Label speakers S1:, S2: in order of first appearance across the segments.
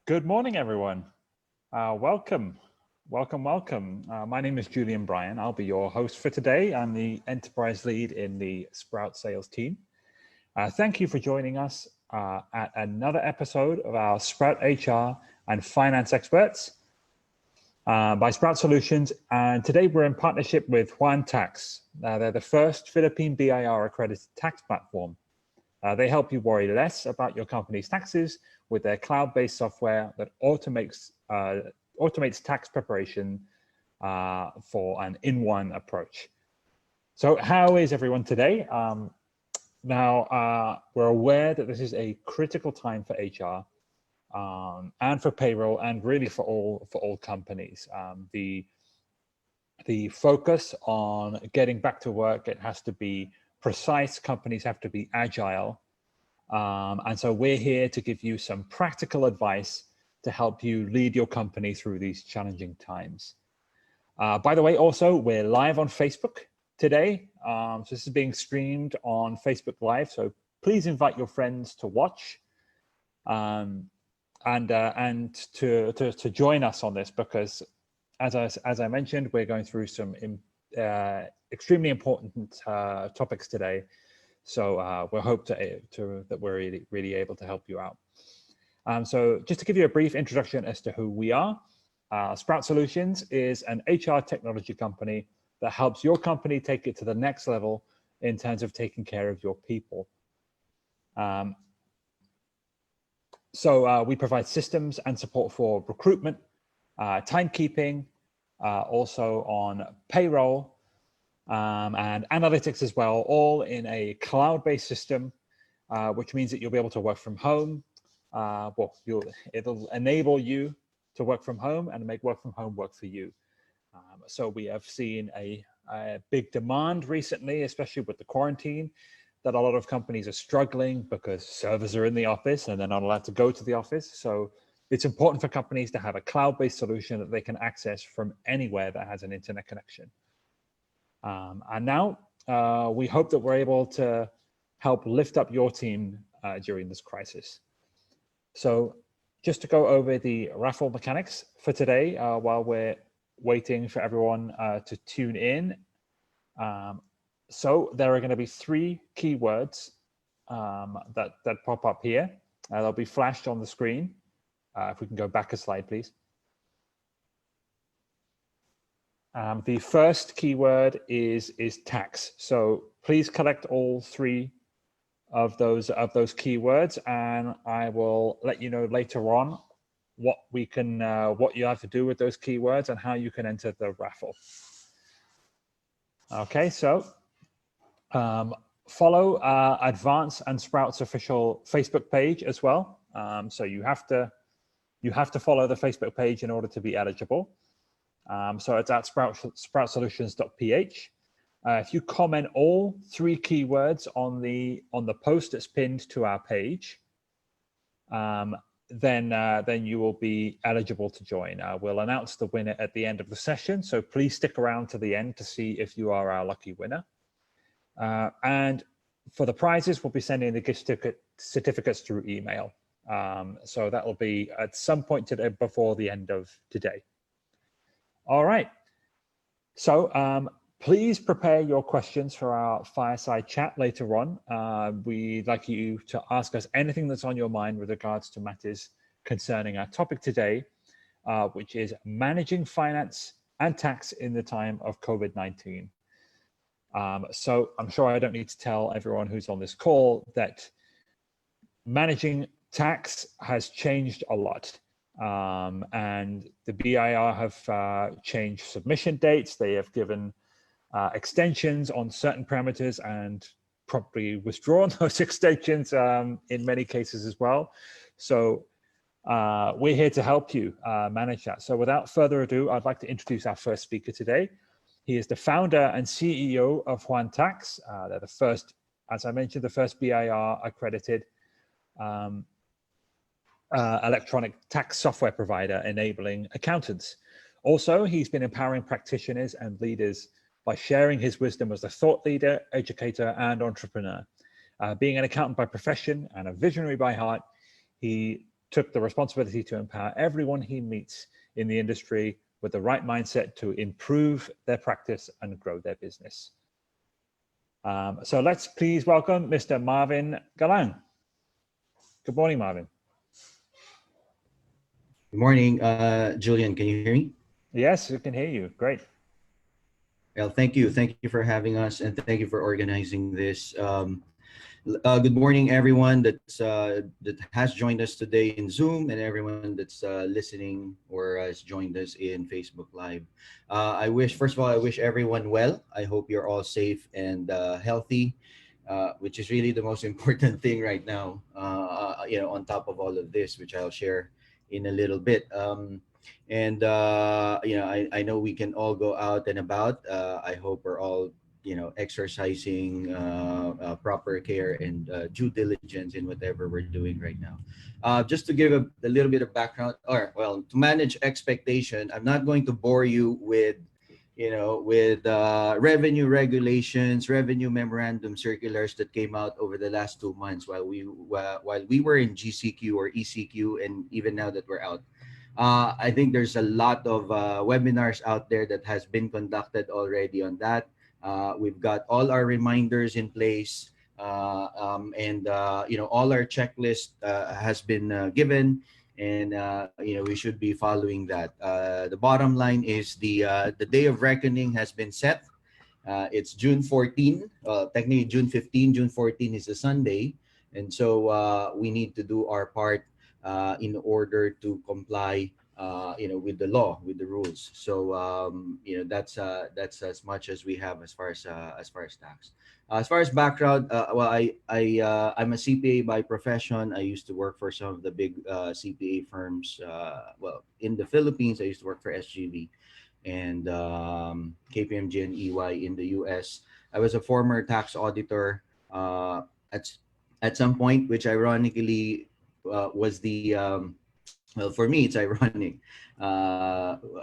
S1: Good morning, everyone. Welcome. My name is Julian Bryan. I'll be your host for today. I'm the enterprise lead in the Sprout sales team. Thank you for joining us at another episode of our Sprout HR and Finance Experts by Sprout Solutions. And today we're in partnership with Juan Tax. They're the first Philippine BIR accredited tax platform. They help you worry less about your company's taxes with their cloud-based software that automates tax preparation for an in-one approach. So how is everyone today? Now, we're aware that this is a critical time for HR and for payroll and really for all companies. The focus on getting back to work, it has to be precise. Companies have to be agile. And so we're here to give you some practical advice to help you lead your company through these challenging times. By the way, also, we're live on Facebook today. So this is being streamed on Facebook Live. So please invite your friends to watch and to join us on this, because as I mentioned, we're going through some extremely important topics today. So we hope that we're really able to help you out. So just to give you a brief introduction as to who we are, Sprout Solutions is an HR technology company that helps your company take it to the next level in terms of taking care of your people. So we provide systems and support for recruitment, timekeeping, also on payroll, and analytics as well, all in a cloud-based system, which means that you'll be able to work from home. It'll enable you to work from home and make work from home work for you. So we have seen a big demand recently, especially with the quarantine, that a lot of companies are struggling because servers are in the office and they're not allowed to go to the office. So it's important for companies to have a cloud-based solution that they can access from anywhere that has an internet connection. And now we hope that we're able to help lift up your team during this crisis. So just to go over the raffle mechanics for today, while we're waiting for everyone to tune in. So there are going to be 3 keywords that pop up here. They'll be flashed on the screen. If we can go back a slide, please. The first keyword is tax. So please collect all 3 of those keywords, and I will let you know later on what you have to do with those keywords and how you can enter the raffle. Okay, so follow Advance and Sprout's official Facebook page as well. So you have to follow the Facebook page in order to be eligible. So it's at sproutsolutions.ph. If you comment all 3 keywords on the post that's pinned to our page, then you will be eligible to join. We'll announce the winner at the end of the session, so please stick around to the end to see if you are our lucky winner. And for the prizes, we'll be sending the gift certificates through email. So that will be at some point today before the end of today. All right. So please prepare your questions for our fireside chat later on. We'd like you to ask us anything that's on your mind with regards to matters concerning our topic today, which is managing finance and tax in the time of COVID-19. So I'm sure I don't need to tell everyone who's on this call that managing tax has changed a lot. And the BIR have changed submission dates. They have given extensions on certain parameters and promptly withdrawn those extensions in many cases as well. So we're here to help you manage that. So without further ado, I'd like to introduce our first speaker today. He is the founder and CEO of Juan Tax. They're the first, as I mentioned, the first BIR accredited electronic tax software provider enabling accountants. Also, he's been empowering practitioners and leaders by sharing his wisdom as a thought leader, educator, and entrepreneur. Being an accountant by profession and a visionary by heart, he took the responsibility to empower everyone he meets in the industry with the right mindset to improve their practice and grow their business. So let's please welcome Mr. Marvin Galang. Good morning, Marvin.
S2: Good morning, Julian. Can you hear me?
S1: Yes, we can hear you. Great.
S2: Well, thank you. Thank you for having us, and thank you for organizing this. Good morning, everyone that has joined us today in Zoom, and everyone that's listening or has joined us in Facebook Live. First of all, I wish everyone well. I hope you're all safe and healthy, which is really the most important thing right now. On top of all of this, which I'll share in a little bit. I know we can all go out and about. I hope we're all exercising proper care and due diligence in whatever we're doing right now. Just to give a little bit of background, to manage expectation, I'm not going to bore you with revenue regulations, revenue memorandum circulars that came out over the last 2 months while we were in GCQ or ECQ, and even now that we're out. I think there's a lot of webinars out there that has been conducted already on that. We've got all our reminders in place, and all our checklist has been given, and we should be following that. The bottom line is the day of reckoning has been set. It's June 14, technically June 15. June 14 is a Sunday, and so we need to do our part in order to comply with the law, with the rules. So that's as much as we have as far as tax. As far as background, I'm a CPA by profession. I used to work for some of the big CPA firms. In the Philippines, I used to work for SGV and KPMG and EY in the US. I was a former tax auditor at some point, which ironically was the for me, it's ironic.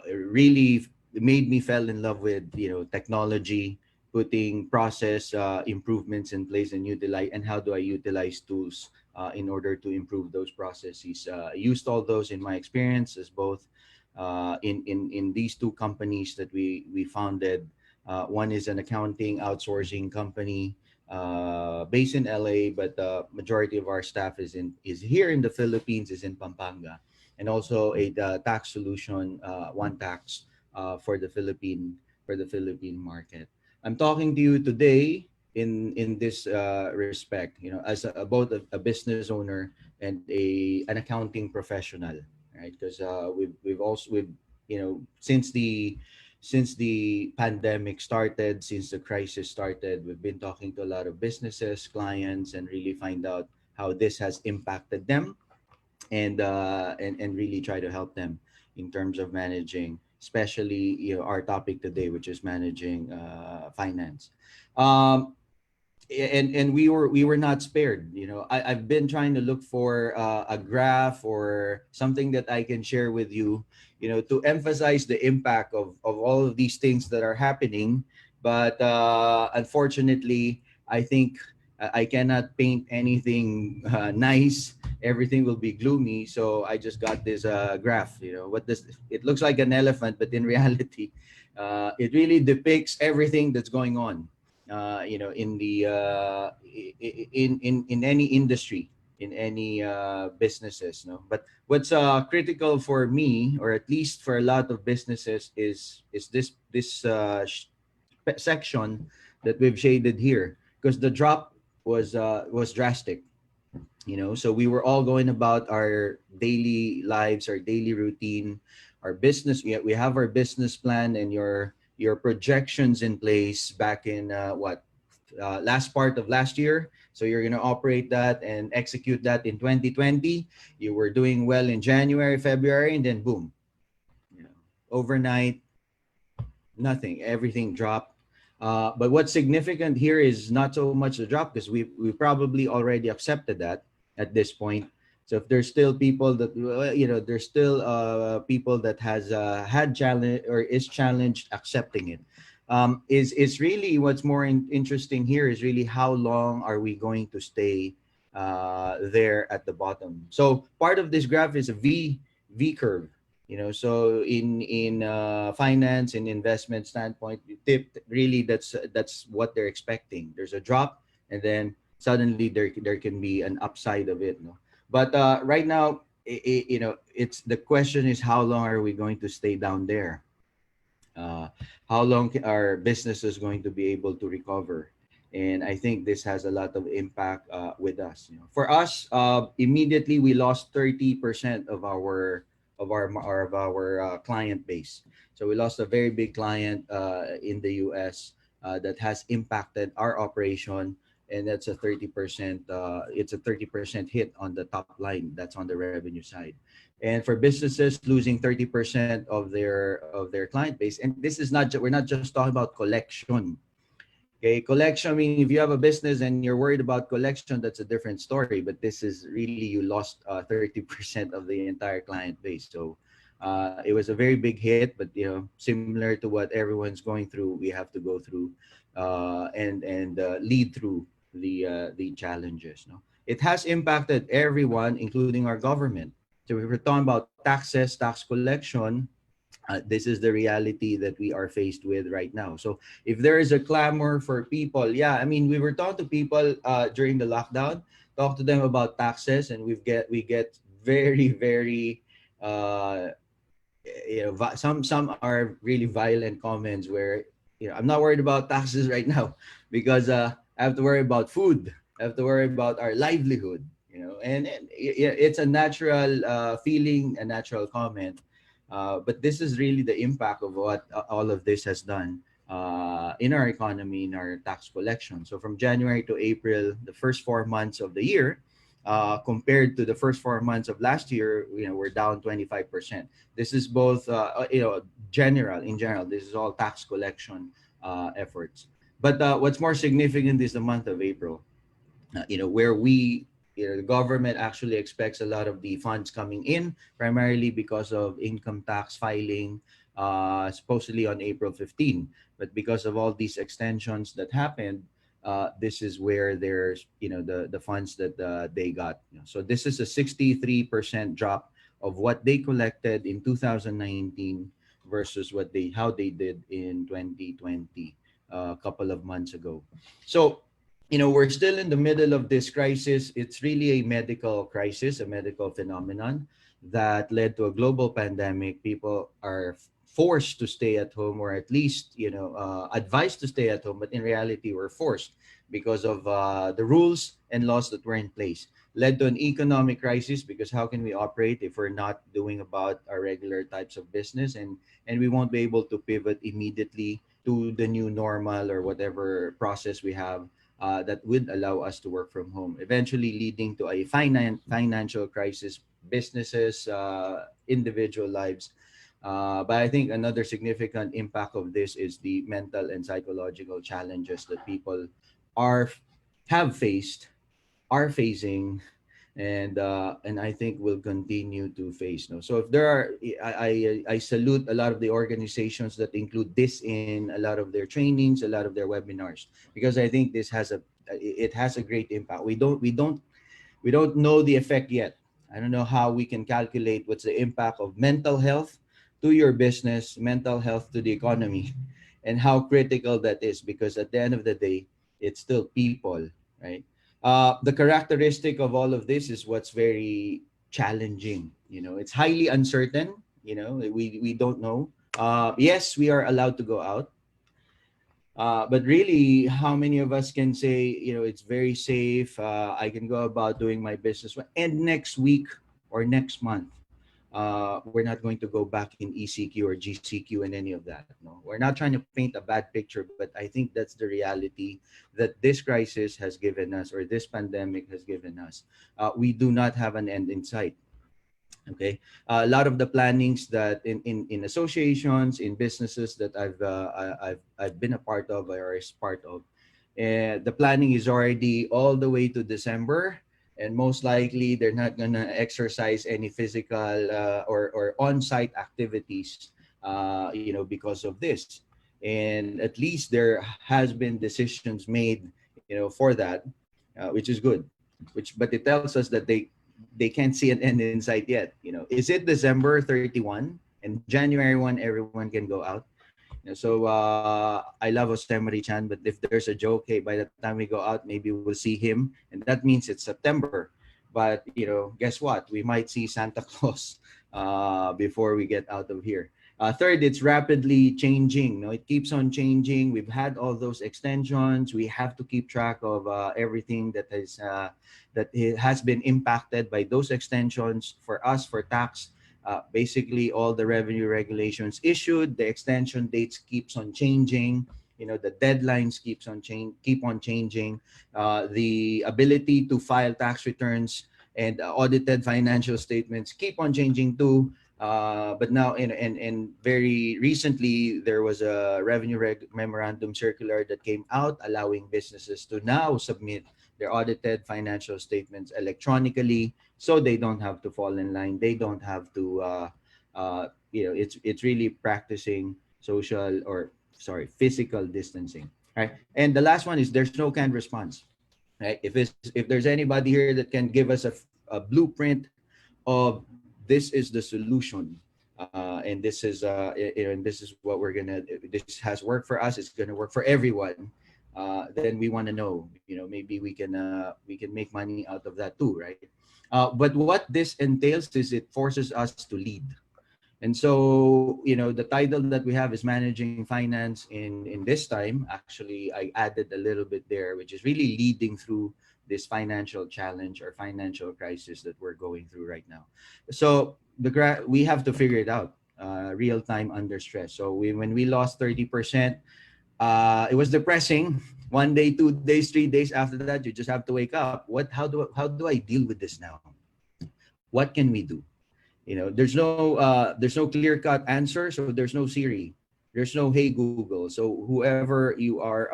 S2: Really made me fell in love with technology, putting process improvements in place, and how do I utilize tools in order to improve those processes. Used all those in my experience as both in these two companies that we founded. One is an accounting outsourcing company based in LA, but the majority of our staff is here in the Philippines, is in Pampanga, and also a tax solution, One Tax, for the Philippine market. I'm talking to you today in this respect, as both a business owner and an accounting professional, right? Because we've since the pandemic started, since the crisis started, we've been talking to a lot of businesses, clients, and really find out how this has impacted them, and really try to help them in terms of managing, especially our topic today, which is managing finance. And we were not spared. I've been trying to look for a graph or something that I can share with you, to emphasize the impact of all of these things that are happening. But unfortunately, I think I cannot paint anything nice. Everything will be gloomy. So I just got this graph. It looks like an elephant, but in reality, it really depicts everything that's going on. In the in any industry, in any businesses. But what's critical for me, or at least for a lot of businesses, is this section that we've shaded here, because the drop was drastic. So we were all going about our daily lives, our daily routine, our business. We have our business plan and your projections in place back in last part of last year. So you're going to operate that and execute that in 2020. You were doing well in January, February, and then boom, overnight, nothing, everything dropped. But what's significant here is not so much the drop, because we probably already accepted that at this point. So if there's still people that there's still people that has had challenge or is challenged accepting it. Is really what's more interesting here is really how long are we going to stay there at the bottom. So part of this graph is a V curve. So in finance and investment standpoint, really that's what they're expecting. There's a drop, and then suddenly there can be an upside of it. No? But right now, it's the question is how long are we going to stay down there? uh, how long are businesses going to be able to recover? And I think this has a lot of impact with us. For us, immediately we lost 30% of our client base. So we lost a very big client in the US that has impacted our operation, and that's a 30%. It's a 30% hit on the top line. That's on the revenue side. And for businesses losing 30% of their client base, and this is not we're not just talking about collection. Okay, collection, I mean, if you have a business and you're worried about collection, that's a different story. But this is really, you lost 30% of the entire client base. So it was a very big hit, but similar to what everyone's going through, we have to go through and lead through the challenges. No, it has impacted everyone, including our government. So we were talking about taxes, tax collection. This is the reality that we are faced with right now. So if there is a clamor for people, yeah, I mean, we were talking to people during the lockdown, talk to them about taxes, and we get very, very uh, some are really violent comments where I'm not worried about taxes right now because I have to worry about food. I have to worry about our livelihood. And it's a natural feeling, a natural comment. But this is really the impact of what all of this has done in our economy, in our tax collection. So from January to April, the first 4 months of the year, compared to the first 4 months of last year, we're down 25%. This is both, in general, this is all tax collection efforts. But what's more significant is the month of April, where the government actually expects a lot of the funds coming in, primarily because of income tax filing, supposedly on April 15. But because of all these extensions that happened, this is where there's, the funds that they got. So this is a 63% drop of what they collected in 2019 versus how they did in 2020, a couple of months ago. So we're still in the middle of this crisis. It's really a medical crisis, a medical phenomenon that led to a global pandemic. People are forced to stay at home, or at least, advised to stay at home. But in reality, we're forced because of the rules and laws that were in place. Led to an economic crisis because how can we operate if we're not doing about our regular types of business, and we won't be able to pivot immediately to the new normal or whatever process we have that would allow us to work from home, eventually leading to a financial crisis, businesses, individual lives. But I think another significant impact of this is the mental and psychological challenges that people are have faced, are facing, and I think will continue to face. No, so if there are, I salute a lot of the organizations that include this in a lot of their trainings, a lot of their webinars, because I think this has a great impact. We don't know the effect yet. I don't know how we can calculate what's the impact of mental health to your business, mental health to the economy, and how critical that is, because at the end of the day, it's still people, right? The characteristic of all of this is what's very challenging. It's highly uncertain. We don't know. Yes, we are allowed to go out. But really, how many of us can say, it's very safe, I can go about doing my business, and next week or next month, we're not going to go back in ECQ or GCQ and any of that. No, we're not trying to paint a bad picture, but I think that's the reality that this crisis has given us, or this pandemic has given us. We do not have an end in sight. Okay, a lot of the plannings that in associations, in businesses that I've been a part of or is part of, the planning is already all the way to December, and most likely they're not gonna exercise any physical or on-site activities, because of this. And at least there has been decisions made, for that, which is good. but it tells us that they can't see an end in sight yet. Is it December 31 and January 1 everyone can go out? So I love Osemari Chan, but if there's a joke, hey, by the time we go out, maybe we'll see him, and that means it's September. But guess what? We might see Santa Claus before we get out of here. Third, it's rapidly changing. It keeps on changing. We've had all those extensions. We have to keep track of everything that has been impacted by those extensions. For us, for tax, basically all the revenue regulations issued, the extension dates keeps on changing. The deadlines keep on changing. The ability to file tax returns and audited financial statements keep on changing too. But now, and very recently, there was a memorandum circular that came out allowing businesses to now submit their audited financial statements electronically, so they don't have to fall in line. They don't have to, it's really practicing physical distancing, right? And the last one is there's no canned response, right? If there's anybody here that can give us a blueprint of this is the solution, and this is and this is what this has worked for us, it's gonna work for everyone, then we want to know, maybe we can make money out of that too, right? But what this entails is it forces us to lead. And so, the title that we have is Managing Finance in this time. Actually, I added a little bit there, which is really leading through this financial challenge or financial crisis that we're going through right now. So we have to figure it out, real time under stress. So when we lost 30%, it was depressing. 1 day, 2 days, 3 days after that, you just have to wake up. How do I deal with this now? What can we do? There's no clear cut answer. So there's no Siri, there's no Hey Google. So whoever you are,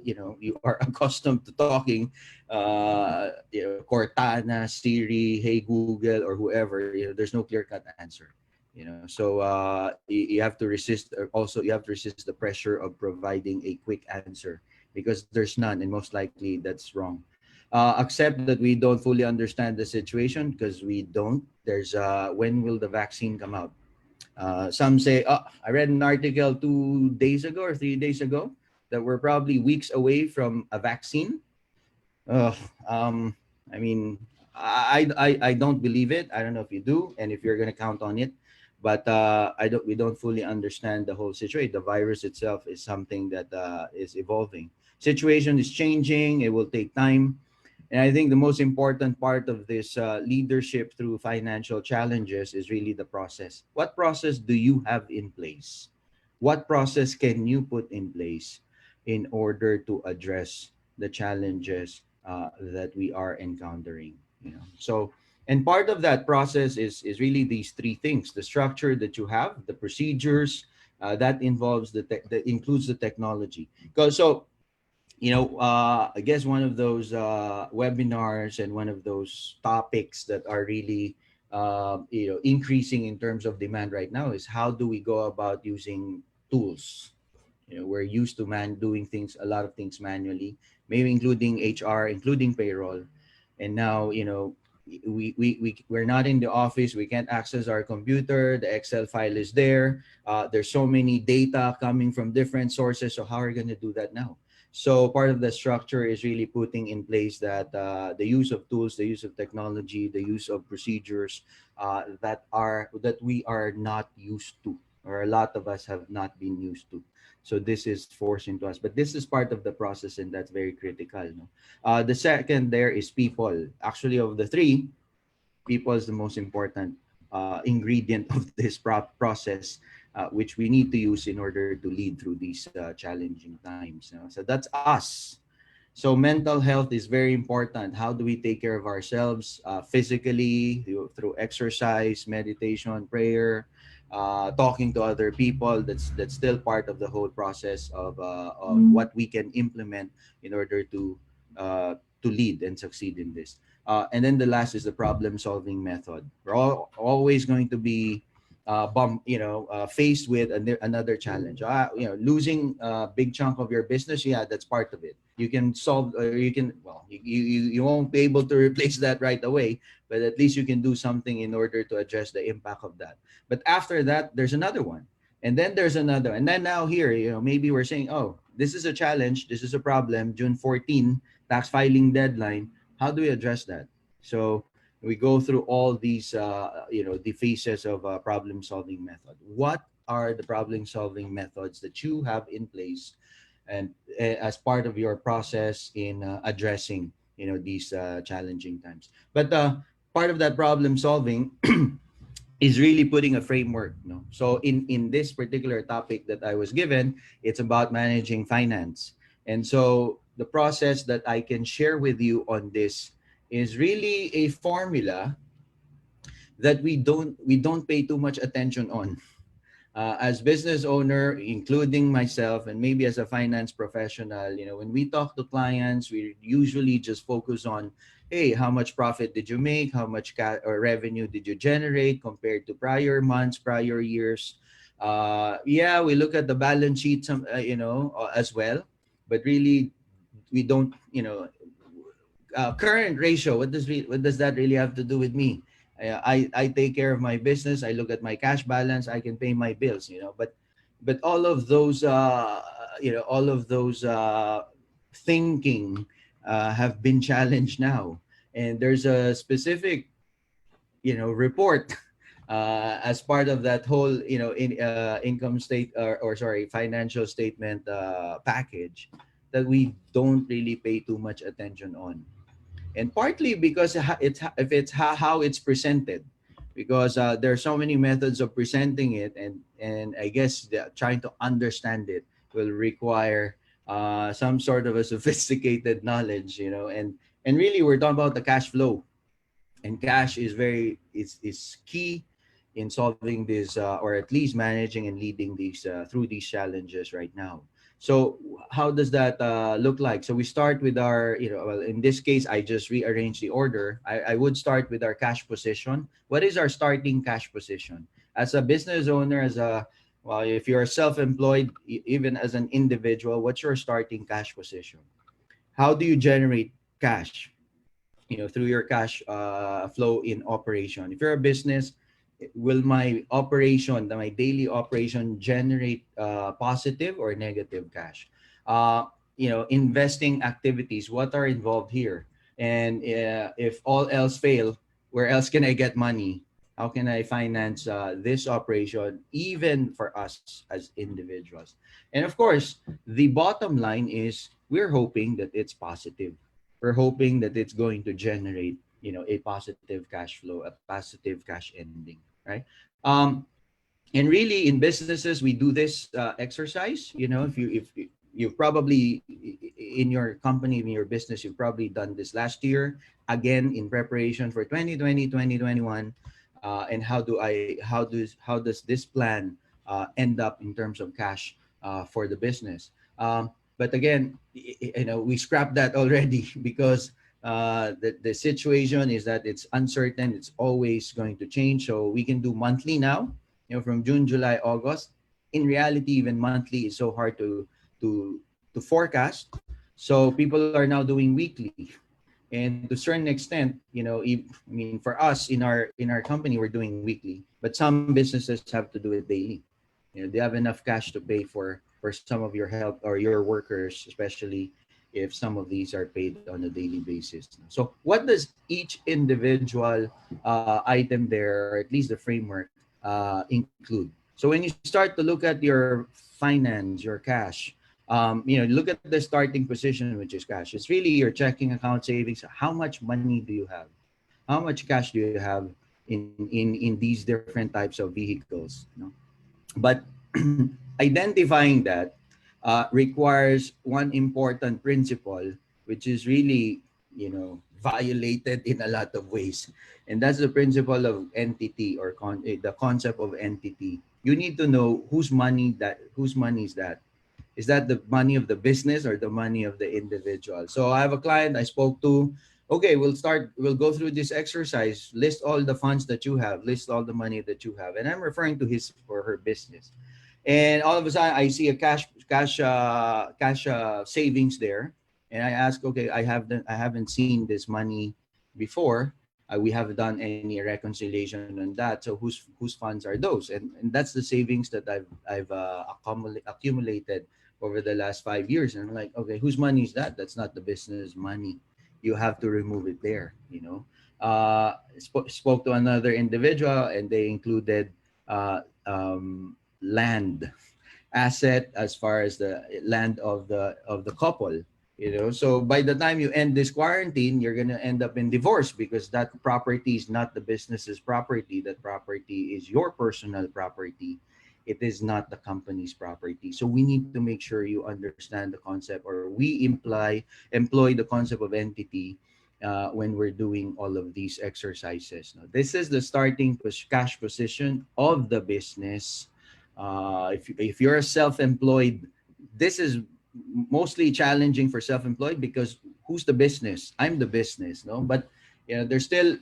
S2: you are accustomed to talking, Cortana, Siri, Hey Google, or whoever, there's no clear cut answer. So you have to resist. Also, you have to resist the pressure of providing a quick answer, because there's none, and most likely that's wrong. Accept that we don't fully understand the situation, because we don't. There's when will the vaccine come out? Some say, I read an article 2 days ago or 3 days ago that we're probably weeks away from a vaccine. I mean, I don't believe it. I don't know if you do, and if you're gonna count on it. But we don't fully understand the whole situation. The virus itself is something that is evolving. Situation is changing. It will take time. And I think the most important part of this leadership through financial challenges is really the process. What process do you have in place? What process can you put in place in order to address the challenges that we are encountering? So, and part of that process is really these three things: the structure that you have, the procedures, that involves that includes the technology. So, I guess one of those webinars and one of those topics that are really, increasing in terms of demand right now is how do we go about using tools? We're used to doing a lot of things manually, maybe including HR, including payroll. And now, we're not in the office. We can't access our computer. The Excel file is there. There's so many data coming from different sources. So how are we going to do that now? So part of the structure is really putting in place that the use of tools, the use of technology, the use of procedures that we are not used to, or a lot of us have not been used to. So this is forced into us, but this is part of the process, and that's very critical. The second there is people. Actually, of the three, people is the most important ingredient of this process, which we need to use in order to lead through these challenging times. So that's us. So mental health is very important. How do we take care of ourselves physically, through exercise, meditation, prayer, talking to other people? That's still part of the whole process of what we can implement in order to lead and succeed in this. And then the last is the problem solving method. We're always going to be faced with another challenge. Losing a big chunk of your business, yeah, that's part of it. You can solve, or you can, well, you won't be able to replace that right away, but at least you can do something in order to address the impact of that. But after that, there's another one. And then there's another. And then now here, maybe we're saying, oh, this is a challenge. This is a problem. June 14, tax filing deadline. How do we address that? So we go through all these, the phases of a problem solving method. What are the problem solving methods that you have in place and as part of your process in addressing, these challenging times? But part of that problem solving is really putting a framework. So in this particular topic that I was given, it's about managing finance. And so the process that I can share with you on this is really a formula that we don't pay too much attention on. As business owner, including myself, and maybe as a finance professional, when we talk to clients, we usually just focus on, hey, how much profit did you make? How much or revenue did you generate compared to prior months, prior years? Yeah, we look at the balance sheet, as well, but really, we don't, current ratio. What does that really have to do with me? I take care of my business. I look at my cash balance. I can pay my bills. But all of those thinking have been challenged now, and there's a specific report as part of that whole income state or sorry financial statement package that we don't really pay too much attention on, and partly because how it's presented, because there are so many methods of presenting it, and I guess trying to understand it will require some sort of a sophisticated knowledge, and really we're talking about the cash flow, and cash is key in solving this or at least managing and leading these through these challenges right now. So how does that look like? So we start with our, well, in this case, I just rearranged the order. I would start with our cash position. What is our starting cash position? As a business owner, well, if you're self-employed, even as an individual, what's your starting cash position? How do you generate cash? Through your cash flow in operation. If you're a business, will my daily operation generate positive or negative cash? Investing activities, what are involved here? And if all else fail, where else can I get money? How can I finance this operation, even for us as individuals? And of course, the bottom line is we're hoping that it's positive. We're hoping that it's going to generate, a positive cash flow, a positive cash ending, right? And really, in businesses, we do this exercise. If you've probably in your company, in your business, you've probably done this last year, again in preparation for 2020, 2021. And how does this plan end up in terms of cash for the business? But again, we scrapped that already because the situation is that it's uncertain. It's always going to change. So we can do monthly now, from June, July, August. In reality, even monthly is so hard to forecast. So people are now doing weekly. And to a certain extent, for us in our company, we're doing weekly, but some businesses have to do it daily. They have enough cash to pay for some of your help or your workers, especially if some of these are paid on a daily basis. So what does each individual item there, or at least the framework, include? So when you start to look at your finance, your cash, look at the starting position, which is cash. It's really your checking account, savings. How much money do you have? How much cash do you have in these different types of vehicles? But identifying that requires one important principle, which is really, violated in a lot of ways. And that's the principle of entity, or the concept of entity. You need to know whose money is that. Is that the money of the business or the money of the individual? So I have a client I spoke to. okay, we'll go through this exercise, list all the funds that you have, list all the money that you have. And I'm referring to his or her business. And all of a sudden I see a cash savings there. And I ask, okay, I haven't seen this money before. We haven't done any reconciliation on that. So whose funds are those? And that's the savings that I've accumulated over the last 5 years. And I'm like, okay, whose money is that? That's not the business money. You have to remove it there. Spoke to another individual, and they included land asset as far as the land of the couple. So by the time you end this quarantine, you're going to end up in divorce, because that property is not the business's property. That property is your personal property. It is not the company's property. So we need to make sure you understand the concept, or we employ the concept of entity when we're doing all of these exercises. Now, this is the starting cash position of the business. If you're a self-employed, this is mostly challenging for self-employed, because who's the business? I'm the business, no? But there's still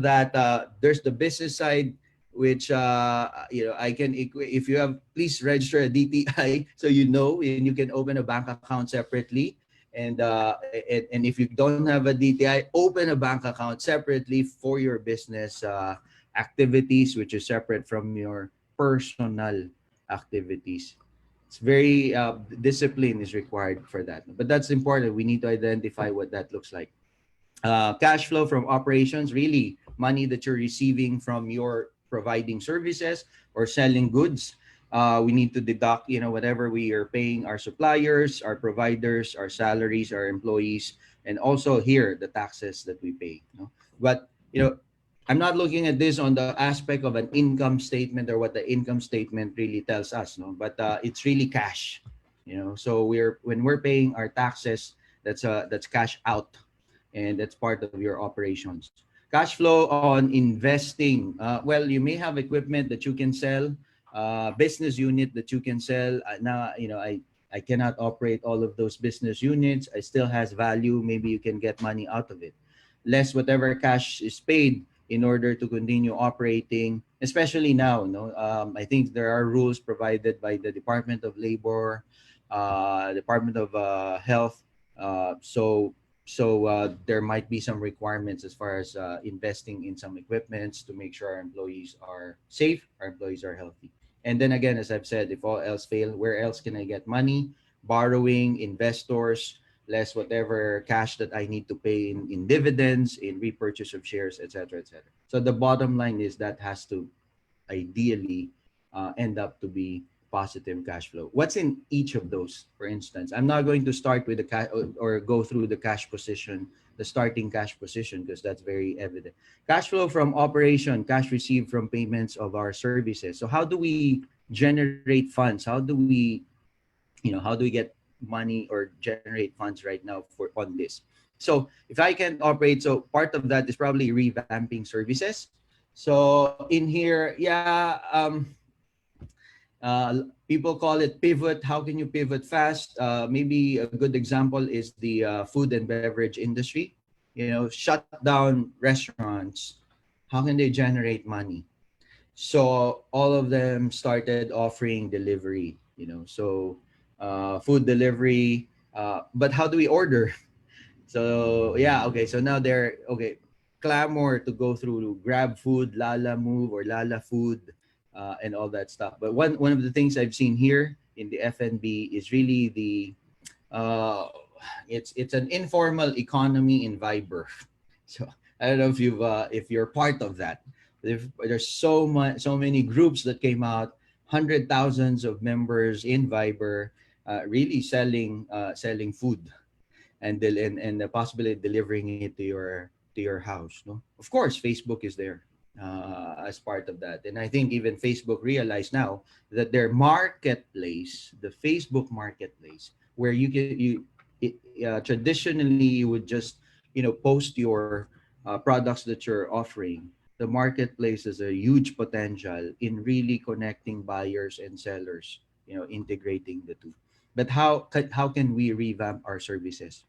S2: that there's the business side, which I can if you have, please register a DTI, so and you can open a bank account separately. And if you don't have a DTI, open a bank account separately for your business activities, which is separate from your personal activities. It's very discipline is required for that, but that's important. We need to identify what that looks like. Cash flow from operations, really money that you're receiving from your providing services or selling goods. We need to deduct, whatever we are paying our suppliers, our providers, our salaries, our employees, and also here the taxes that we pay. But I'm not looking at this on the aspect of an income statement or what the income statement really tells us, no. But it's really cash, So when we're paying our taxes, that's cash out, and that's part of your operations. Cash flow on investing. Well, you may have equipment that you can sell, business unit that you can sell. Now, I cannot operate all of those business units. It still has value. Maybe you can get money out of it. Less whatever cash is paid in order to continue operating, especially now. No, I think there are rules provided by the Department of Labor, Department of Health. So there might be some requirements as far as investing in some equipments to make sure our employees are safe, our employees are healthy. And then again, as I've said, if all else fail, where else can I get money? Borrowing, investors, less whatever cash that I need to pay in dividends, in repurchase of shares, etc., etc. So the bottom line is that has to ideally end up to be positive cash flow. What's in each of those? For instance, I'm not going to start with the cash or go through the cash position, the starting cash position, because that's very evident. Cash flow from operation, cash received from payments of our services. So how do we generate funds? How do we get money or generate funds right now on this? So if I can operate, so part of that is probably revamping services. So in here, people call it pivot. How can you pivot fast? Maybe a good example is the food and beverage industry. Shut down restaurants. How can they generate money? So all of them started offering delivery. So food delivery. But how do we order? So okay. So now they're okay. Clamor to go through Grab Food, Lala Move, or Lala Food, and all that stuff. But one of the things I've seen here in the FNB is really it's an informal economy in Viber. So I don't know if you're part of that. There's so many groups that came out, hundred thousands of members in Viber, really selling food, and the possibility of delivering it to your house. No, of course, Facebook is there as part of that, and I think even Facebook realized now that their marketplace, the Facebook marketplace, where traditionally you would just post your products that you're offering. The marketplace is a huge potential in really connecting buyers and sellers, integrating the two. But how can we revamp our services?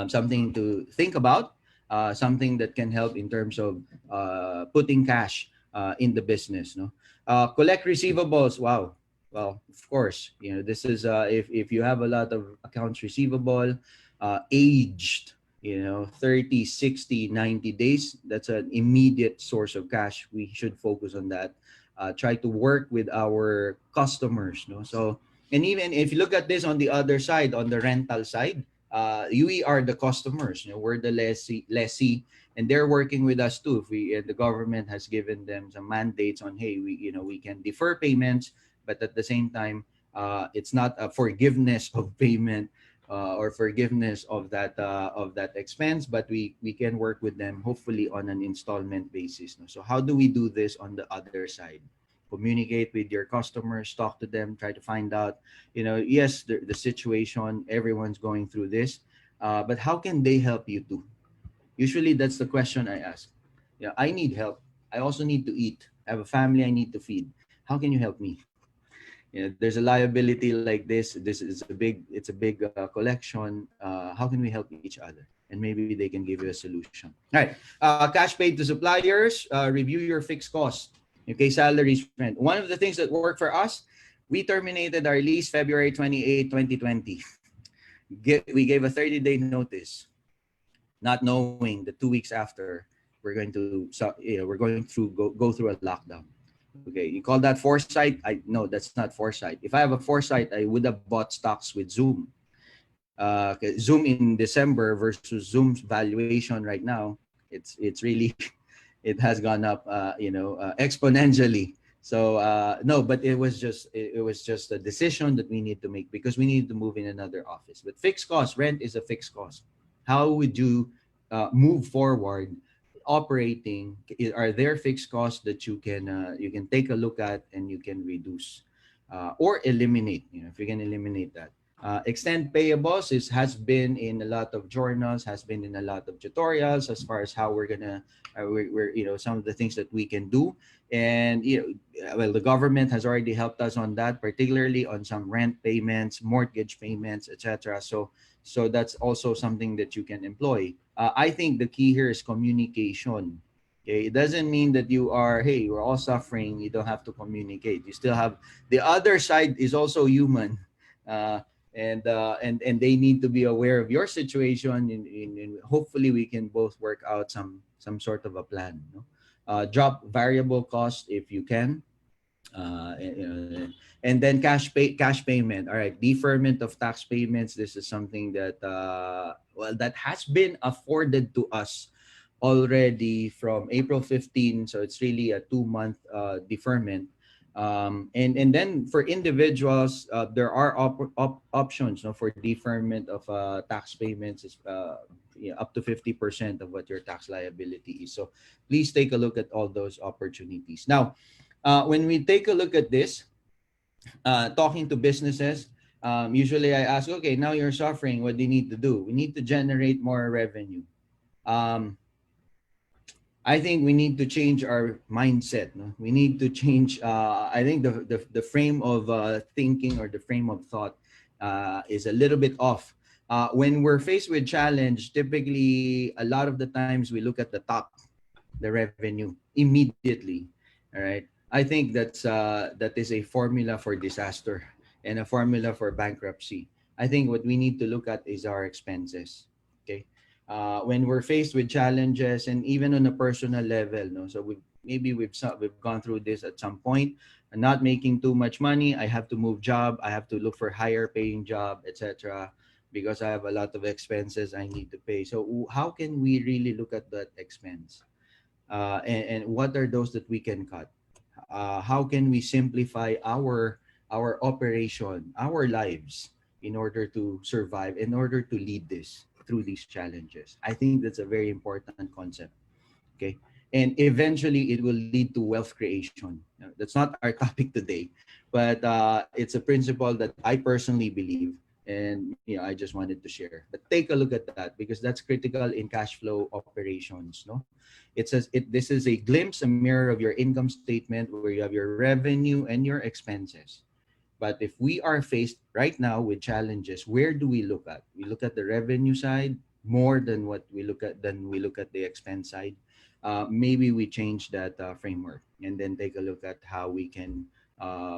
S2: something to think about, something that can help in terms of putting cash in the business. No, collect receivables. Wow. Well, of course, this is if you have a lot of accounts receivable, aged, 30, 60, 90 days, that's an immediate source of cash. We should focus on that. Try to work with our customers. No, so and even if you look at this on the other side, on the rental side, we are the customers. We're the lessee, and they're working with us too. If the government has given them some mandates on, hey, we can defer payments, but at the same time, it's not a forgiveness of payment or forgiveness of that expense, but we can work with them hopefully on an installment basis. No? So how do we do this on the other side? Communicate with your customers, talk to them, try to find out, yes, the situation, everyone's going through this, but how can they help you too? Usually that's the question I ask. Yeah, I need help. I also need to eat. I have a family I need to feed. How can you help me? There's a liability like this. This is it's a big collection. How can we help each other? And maybe they can give you a solution. All right. Cash paid to suppliers. Review your fixed costs. Okay, salaries, rent. One of the things that worked for us, we terminated our lease February 28, 2020. We gave a 30-day notice, not knowing that 2 weeks after we're going through go through a lockdown. Okay, you call that foresight? No, that's not foresight. If I have a foresight, I would have bought stocks with Zoom. Zoom in December versus Zoom's valuation right now, it's really it has gone up exponentially. So no, but it was just a decision that we need to make because we need to move in another office. But fixed cost, rent is a fixed cost. How would you move forward operating? Are there fixed costs that you can take a look at and you can reduce or eliminate? If you can eliminate that. Extend payables has been in a lot of journals, has been in a lot of tutorials as far as how we're gonna we're some of the things that we can do. And well, the government has already helped us on that, particularly on some rent payments, mortgage payments, etc. So that's also something that you can employ. I think the key here is communication. Okay, it doesn't mean that hey, we're all suffering, you don't have to communicate. You still have the other side is also human. And they need to be aware of your situation, and hopefully we can both work out some sort of a plan. Drop variable cost if you can, and then cash payment. All right, deferment of tax payments. This is something that that has been afforded to us already from April 15. So it's really a 2-month deferment. And then for individuals, there are options for deferment of tax payments is up to 50% of what your tax liability is. So please take a look at all those opportunities. Now, when we take a look at this, talking to businesses, usually I ask, okay, now you're suffering. What do you need to do? We need to generate more revenue. I think we need to change our mindset. No? We need to change. I think the frame of thinking or the frame of thought is a little bit off. When we're faced with challenge, typically a lot of the times we look at the top, the revenue immediately. All right. I think that is a formula for disaster and a formula for bankruptcy. I think what we need to look at is our expenses. Okay. When we're faced with challenges and even on a personal level, so we've gone through this at some point. I'm not making too much money. I have to move job. I have to look for higher paying job, etc. Because I have a lot of expenses I need to pay. So how can we really look at that expense? And what are those that we can cut? How can we simplify our operation, our lives in order to survive, in order to lead this through these challenges? I think that's a very important concept. Okay. And eventually it will lead to wealth creation. That's not our topic today, but it's a principle that I personally believe. And I just wanted to share. But take a look at that because that's critical in cash flow operations. No, this is a glimpse, a mirror of your income statement where you have your revenue and your expenses. But if we are faced right now with challenges, where do we look at? We look at the revenue side more than what we look at the expense side. Maybe we change that framework and then take a look at how we can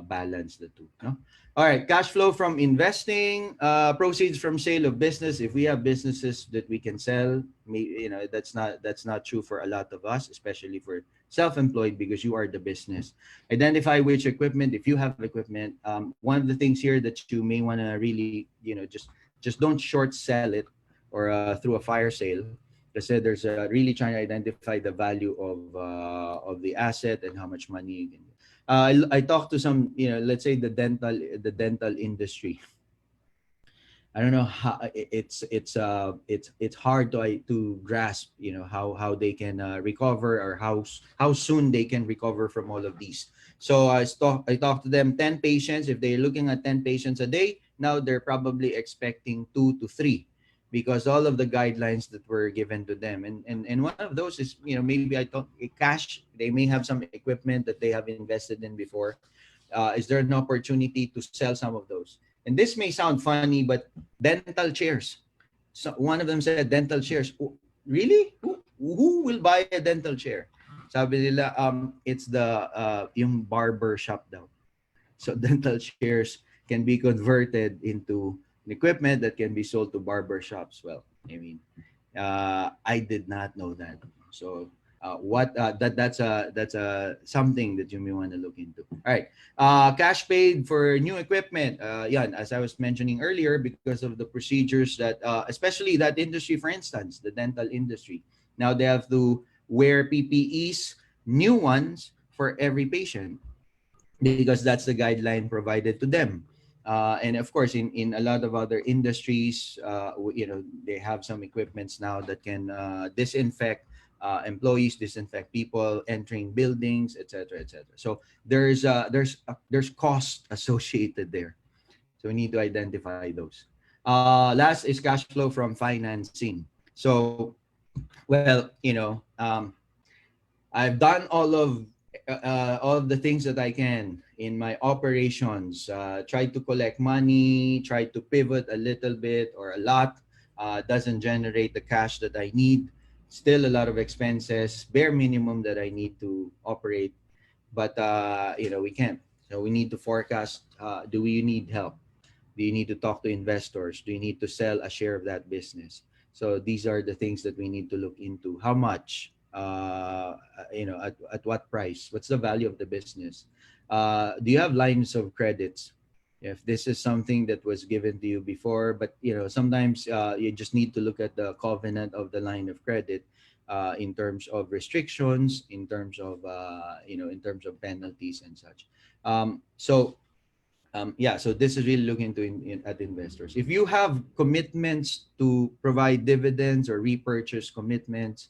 S2: balance the two. No? All right, cash flow from investing, proceeds from sale of business. If we have businesses that we can sell, that's not true for a lot of us, especially for self-employed, because you are the business. Identify which equipment. If you have equipment, one of the things here that you may want to really, just don't short sell it or through a fire sale. Because there's really trying to identify the value of the asset and how much money you can. I talked to some, let's say the dental industry. I don't know how it's hard to grasp, how they can recover, or how soon they can recover from all of these. So I talked to them, 10 patients. If they're looking at 10 patients a day, now they're probably expecting 2 to 3, because all of the guidelines that were given to them, and one of those is, maybe I thought cash. They may have some equipment that they have invested in before. Is there an opportunity to sell some of those? And this may sound funny, but dental chairs. So one of them said dental chairs. Oh, really? Who will buy a dental chair? Sabi nila, it's the yung barber shop daw. So dental chairs can be converted into an equipment that can be sold to barber shops. Well, I mean, I did not know that. So that's something that you may want to look into. All right, cash paid for new equipment. As I was mentioning earlier, because of the procedures that, especially that industry, for instance, the dental industry, now they have to wear PPEs, new ones for every patient, because that's the guideline provided to them. And of course, in a lot of other industries, they have some equipments now that can disinfect employees, disinfect people entering buildings, etc., etc. So there's cost associated there. So we need to identify those. Last is cash flow from financing. So, well, I've done all of the things that I can in my operations. Try to collect money, try to pivot a little bit or a lot. Doesn't generate the cash that I need. Still a lot of expenses, bare minimum that I need to operate. But we can't. So we need to forecast. Do you need help? Do you need to talk to investors? Do you need to sell a share of that business? So these are the things that we need to look into. How much? At what price? What's the value of the business? Do you have lines of credits? If this is something that was given to you before, but sometimes you just need to look at the covenant of the line of credit, in terms of restrictions, in terms of penalties and such. So this is really looking at investors. If you have commitments to provide dividends or repurchase commitments,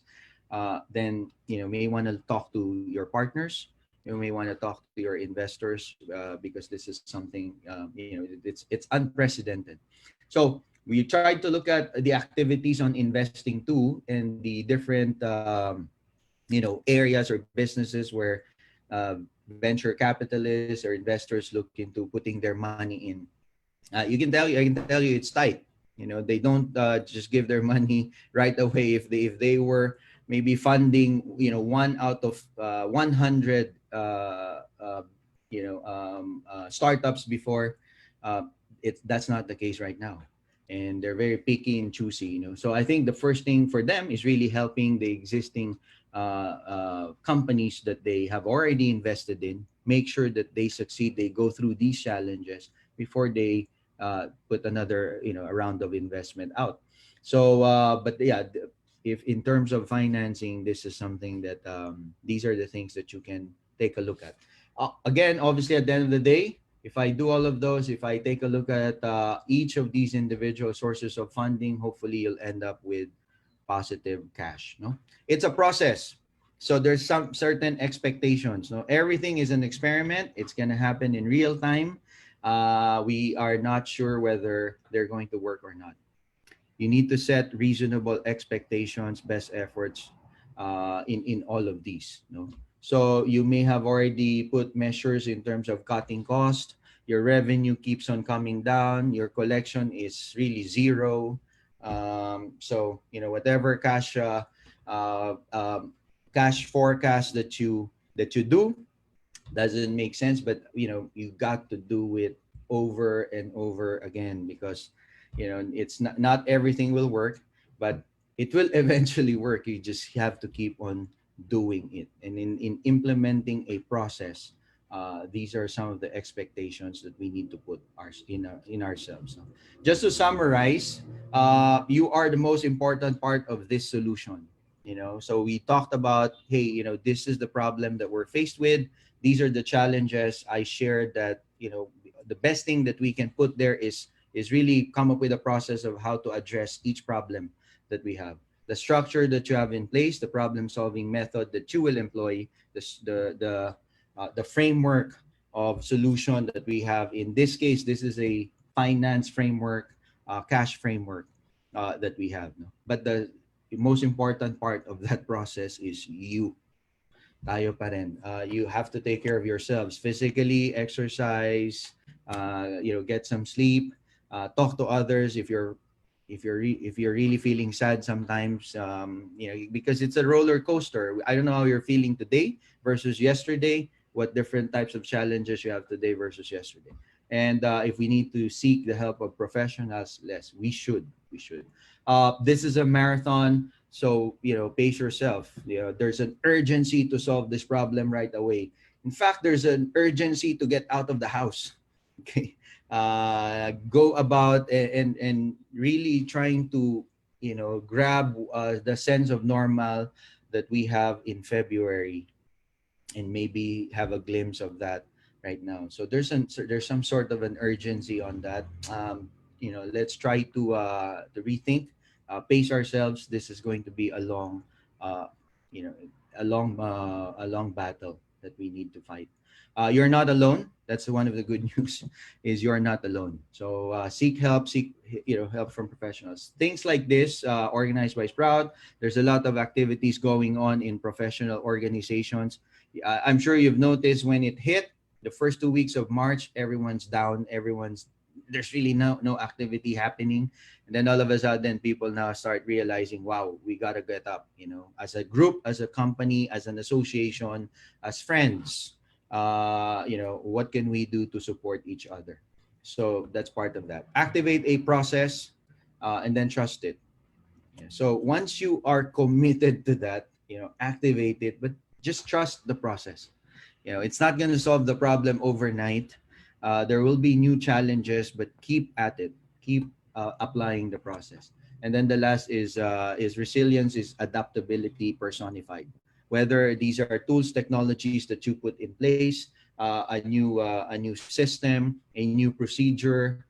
S2: then may want to talk to your partners. You may want to talk to your investors, because this is something, it's unprecedented. So we tried to look at the activities on investing too, and the different areas or businesses where venture capitalists or investors look into putting their money in. I can tell you it's tight. They don't just give their money right away. If they were maybe funding, one out of 100 startups before, that's not the case right now, and they're very picky and choosy. So I think the first thing for them is really helping the existing companies that they have already invested in, make sure that they succeed, they go through these challenges before they put another a round of investment out. So but yeah, if in terms of financing, this is something that these are the things that you can take a look at. Again, obviously, at the end of the day, if I do all of those, if I take a look at each of these individual sources of funding, hopefully you'll end up with positive cash. No, it's a process. So there's some certain expectations. No, everything is an experiment. It's going to happen in real time. We are not sure whether they're going to work or not. You need to set reasonable expectations, best efforts in all of these. No? So you may have already put measures in terms of cutting cost. your revenue keeps on coming down, your collection is really zero. So whatever uh, um, cash forecast that you do doesn't make sense, but you got to do it over and over again, because it's not everything will work, but it will eventually work. You just have to keep on doing it, and in implementing a process, these are some of the expectations that we need to put in ourselves. Just to summarize, you are the most important part of this solution. So we talked about, hey, this is the problem that we're faced with. These are the challenges. I shared that the best thing that we can put there is really come up with a process of how to address each problem that we have. The structure that you have in place, the problem solving method that you will employ, the framework of solution that we have. In this case, this is a finance framework, cash framework that we have. No? But the most important part of that process is you. Tayo pa rin. You have to take care of yourselves physically, exercise, get some sleep, talk to others if you're really feeling sad sometimes, because it's a roller coaster. I don't know how you're feeling today versus yesterday, what different types of challenges you have today versus yesterday. And if we need to seek the help of professionals, we should. This is a marathon, so pace yourself. There's an urgency to solve this problem right away. In fact, there's an urgency to get out of the house. Okay, go about and really trying to grab the sense of normal that we have in February, and maybe have a glimpse of that right now. So there's some sort of an urgency on that. Let's try to rethink, pace ourselves. This is going to be a long, you know, a long battle that we need to fight. You're not alone. That's one of the good news, is you're not alone. So seek help, help from professionals. Things like this, organized by Sprout. There's a lot of activities going on in professional organizations. I'm sure you've noticed when it hit the first 2 weeks of March, everyone's down. There's really no activity happening, and then all of a sudden, people now start realizing, wow, we gotta get up. As a group, as a company, as an association, as friends. What can we do to support each other? So that's part of that. Activate a process, and then trust it. Yeah. So once you are committed to that, activate it, but just trust the process. It's not going to solve the problem overnight. There will be new challenges, but keep at it. Keep applying the process. And then the last is resilience, is adaptability personified. Whether these are tools, technologies that you put in place, a new system, a new procedure.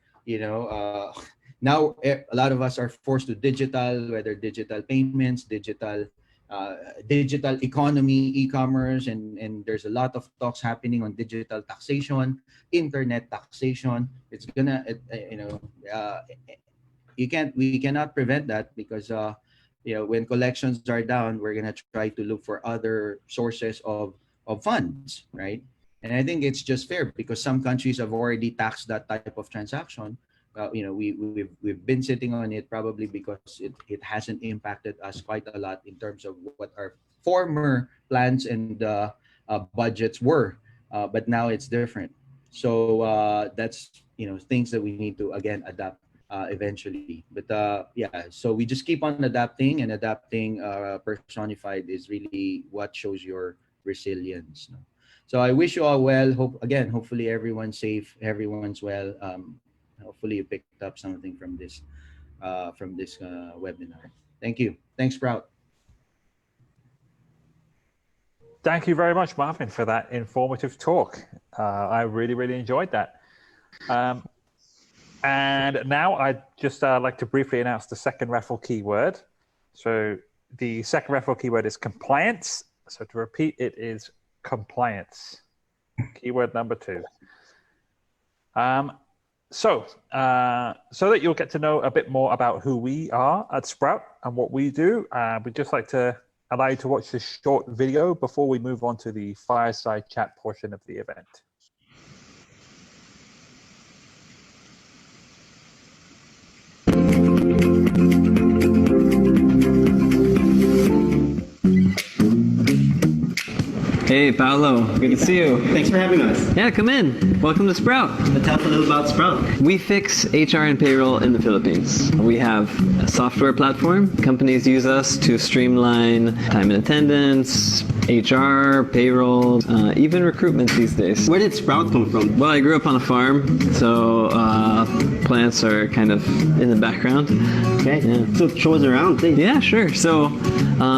S2: Now a lot of us are forced to digital, whether digital payments, digital economy, e-commerce, and there's a lot of talks happening on digital taxation, internet taxation. It's gonna, we cannot prevent that, because when collections are down, we're gonna try to look for other sources of funds, right? And I think it's just fair, because some countries have already taxed that type of transaction. We've been sitting on it, probably because it hasn't impacted us quite a lot in terms of what our former plans and budgets were, but now it's different. So that's things that we need to again adapt eventually. But yeah, so we just keep on adapting, and adapting. Personified is really what shows your resilience. No? So I wish you all well. Hopefully everyone's safe, everyone's well. Hopefully you picked up something from this webinar. Thank you. Thanks, Sprout.
S1: Thank you very much, Marvin, for that informative talk. I really enjoyed that. And now I'd just like to briefly announce the second raffle keyword. So the second raffle keyword is compliance. So to repeat, it is compliance. Keyword number 2. So that you'll get to know a bit more about who we are at Sprout and what we do, we'd just like to allow you to watch this short video before we move on to the fireside chat portion of the event.
S3: Hey, Paolo. Good to see you.
S4: Thanks for having us.
S3: Yeah, come in. Welcome to Sprout.
S4: Tell us a little about Sprout.
S3: We fix HR and payroll in the Philippines. We have a software platform. Companies use us to streamline time and attendance, HR, payroll, even recruitment these days.
S4: Where did Sprout come from?
S3: Well, I grew up on a farm, so plants are kind of in the background.
S4: Okay.
S3: Yeah.
S4: So show us around, please.
S3: Yeah, sure. So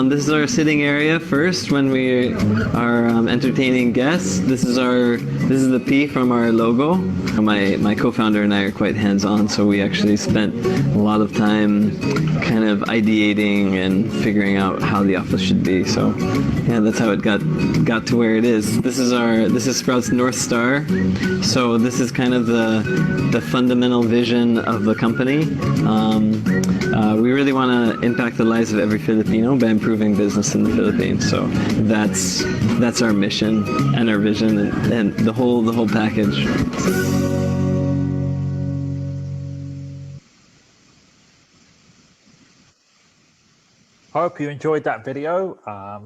S3: this is our sitting area first when we are entertaining guests. This is the P from our logo. My co-founder and I are quite hands-on, so we actually spent a lot of time kind of ideating and figuring out how the office should be. So yeah, that's how it got to where it is. This is Sprout's North Star. So this is kind of the fundamental vision of the company. We really want to impact the lives of every Filipino by improving business in the Philippines. So that's our mission and our vision and the whole package.
S1: Hope you enjoyed that video.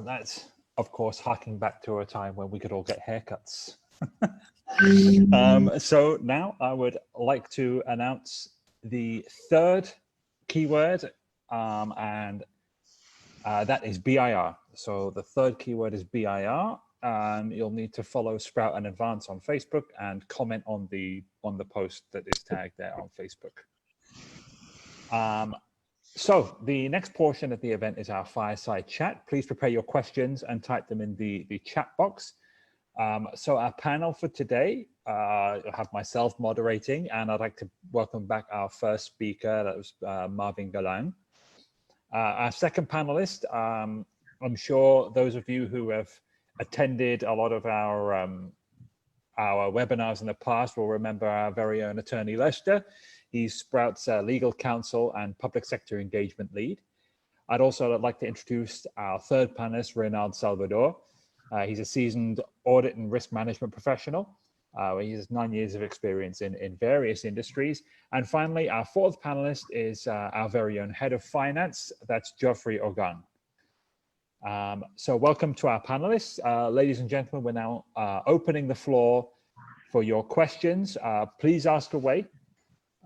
S1: That's, of course, harking back to a time when we could all get haircuts. So now I would like to announce the third keyword, and that is BIR. So the third keyword is BIR. You'll need to follow Sprout in advance on Facebook and comment on the post that is tagged there on Facebook. So the next portion of the event is our fireside chat. Please prepare your questions and type them in the chat box. So our panel for today, you'll have myself moderating, and I'd like to welcome back our first speaker, that was Marvin Galang. Our second panelist, I'm sure those of you who have attended a lot of our webinars in the past will remember our very own attorney Lester. He's Sprout's legal counsel and public sector engagement lead. I'd also like to introduce our third panelist, Reynald Salvador. He's a seasoned audit and risk management professional. He has 9 years of experience in various industries. And finally, our fourth panelist is our very own head of finance. That's Geoffrey Ogang. So welcome to our panelists. Ladies and gentlemen, we're now opening the floor for your questions. Please ask away.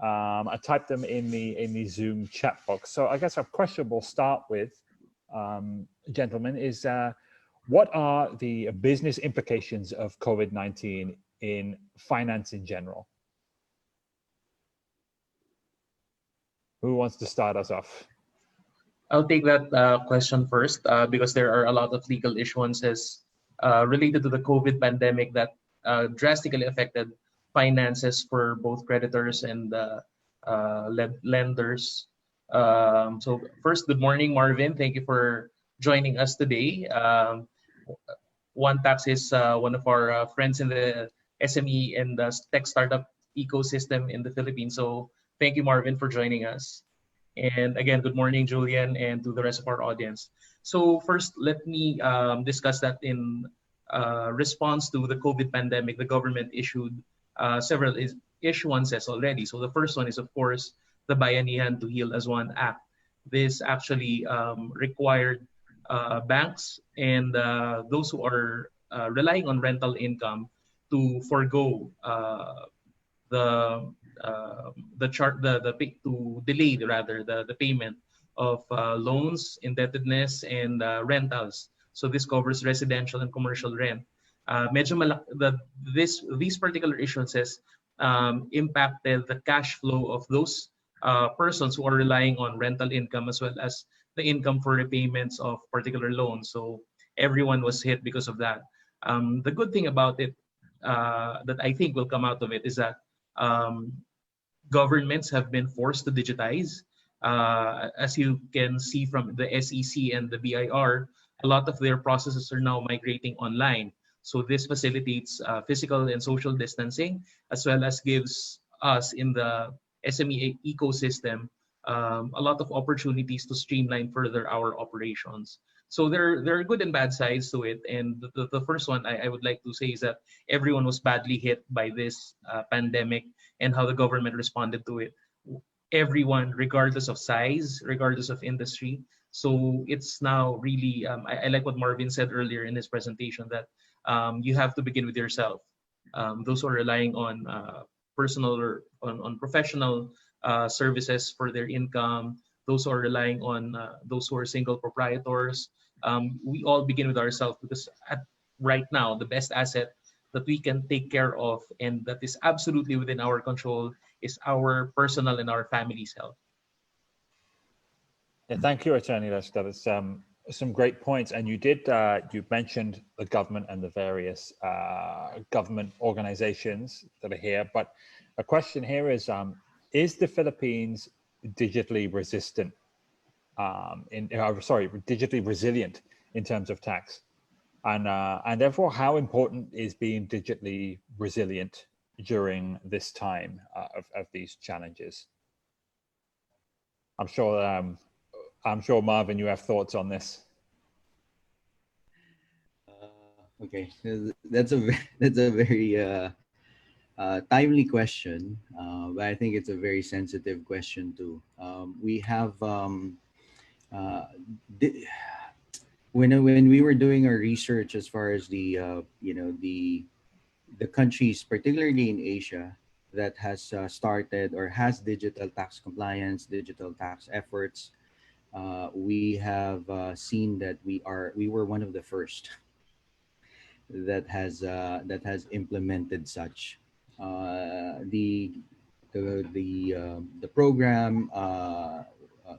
S1: I typed them in the Zoom chat box. So I guess a question we'll start with, gentlemen, is what are the business implications of COVID-19 in finance in general? Who wants to start us off?
S5: I'll take that question first because there are a lot of legal issuances related to the COVID pandemic that drastically affected finances for both creditors and lenders. So first, good morning, Marvin. Thank you for joining us today. OneTax is one of our friends in the SME and the tech startup ecosystem in the Philippines. So thank you, Marvin, for joining us. And again, good morning, Julian, and to the rest of our audience. So first, let me discuss that in response to the COVID pandemic. The government issued several issuances already. So the first one is, of course, the Bayanihan to Heal as One Act. This actually required banks and those who are relying on rental income to forego to delay the payment of loans, indebtedness, and rentals. So this covers residential and commercial rent. These particular issuances impacted the cash flow of those persons who are relying on rental income as well as the income for repayments of particular loans. So everyone was hit because of that. The good thing about it that I think will come out of it is that governments have been forced to digitize. As you can see from the SEC and the BIR, a lot of their processes are now migrating online. So this facilitates physical and social distancing, as well as gives us in the SME ecosystem a lot of opportunities to streamline further our operations. So there are good and bad sides to it. And the first one I would like to say is that everyone was badly hit by this pandemic and how the government responded to it. Everyone, regardless of size, regardless of industry. So it's now really, I like what Marvin said earlier in his presentation, that you have to begin with yourself. Those who are relying on personal or on professional services for their income, those who are relying on those who are single proprietors, we all begin with ourselves, because right now the best asset that we can take care of and that is absolutely within our control is our personal and our family's health.
S1: Yeah, thank you, Attorney Lester. That's some great points. And you did, you mentioned the government and the various government organizations that are here. But a question here is the Philippines digitally resistant, digitally resilient in terms of tax? And therefore, how important is being digitally resilient during this time of these challenges? I'm sure Marvin, you have thoughts on this.
S2: Okay, that's a very timely question, but I think it's a very sensitive question too. We have when we were doing our research as far as the the countries, particularly in Asia, that has started or has digital tax compliance, digital tax efforts. We have seen that we were one of the first that has implemented such. The program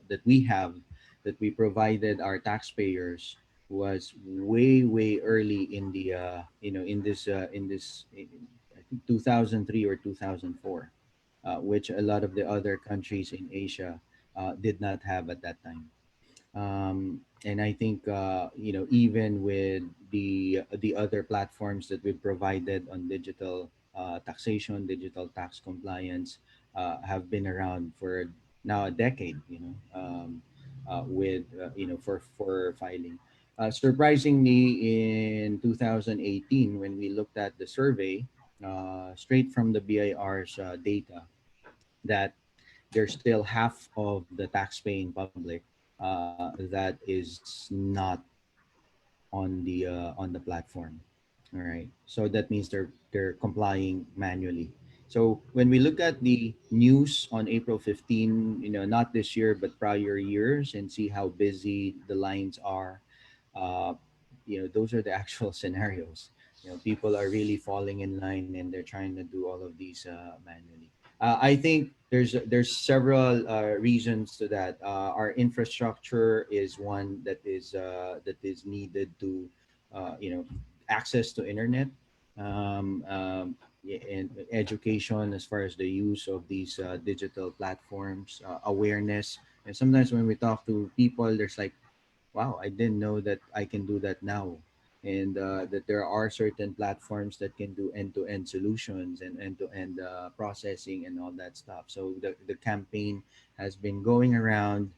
S2: that we have, that we provided our taxpayers, was way early in the I think 2003 or 2004, which a lot of the other countries in Asia did not have at that time. And I think even with the other platforms that we've provided on digital taxation, digital tax compliance, have been around for now a decade. With for filing. Surprisingly, in 2018, when we looked at the survey straight from the BIR's data, that there's still half of the tax-paying public that is not on the platform. All right, so that means they're complying manually. So when we look at the news on April 15, not this year but prior years, and see how busy the lines are, those are the actual scenarios. People are really falling in line and they're trying to do all of these manually. I think there's several reasons to that. Our infrastructure is one that is needed to, access to internet, and education as far as the use of these digital platforms, awareness. And sometimes when we talk to people, there's like, wow, I didn't know that I can do that now. And that there are certain platforms that can do end-to-end solutions and end-to-end processing and all that stuff. So the campaign has been going around,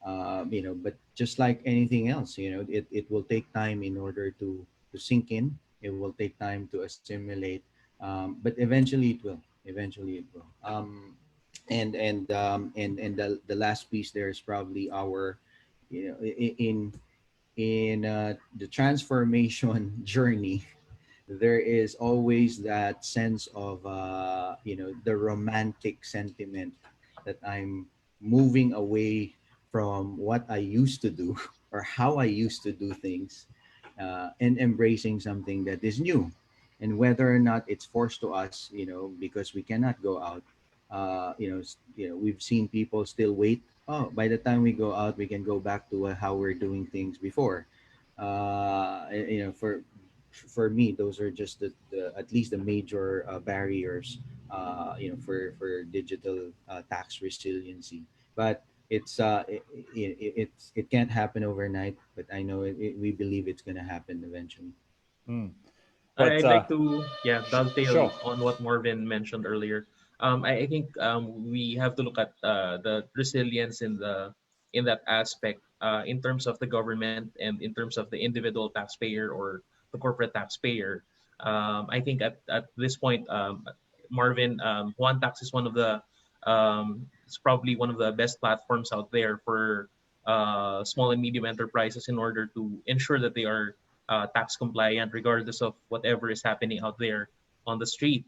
S2: but just like anything else, it will take time in order to sink in. It will take time to assimilate, but eventually it will. Eventually it will. And the last piece there is probably our, in the transformation journey, there is always that sense of the romantic sentiment that I'm moving away from what I used to do or how I used to do things, and embracing something that is new. And whether or not it's forced to us, because we cannot go out, we've seen people still wait. Oh, by the time we go out, we can go back to how we're doing things before. For me, those are just the at least the major barriers, for digital tax resiliency. But it can't happen overnight. But I know we believe it's going to happen eventually.
S1: Mm.
S5: I'd like to dovetail
S1: Sure.
S5: on what Marvin mentioned earlier. I think we have to look at the resilience in that aspect, in terms of the government and in terms of the individual taxpayer or the corporate taxpayer. I think at this point, Marvin, One Tax is one of the it's probably one of the best platforms out there for small and medium enterprises in order to ensure that they are tax compliant, regardless of whatever is happening out there on the street.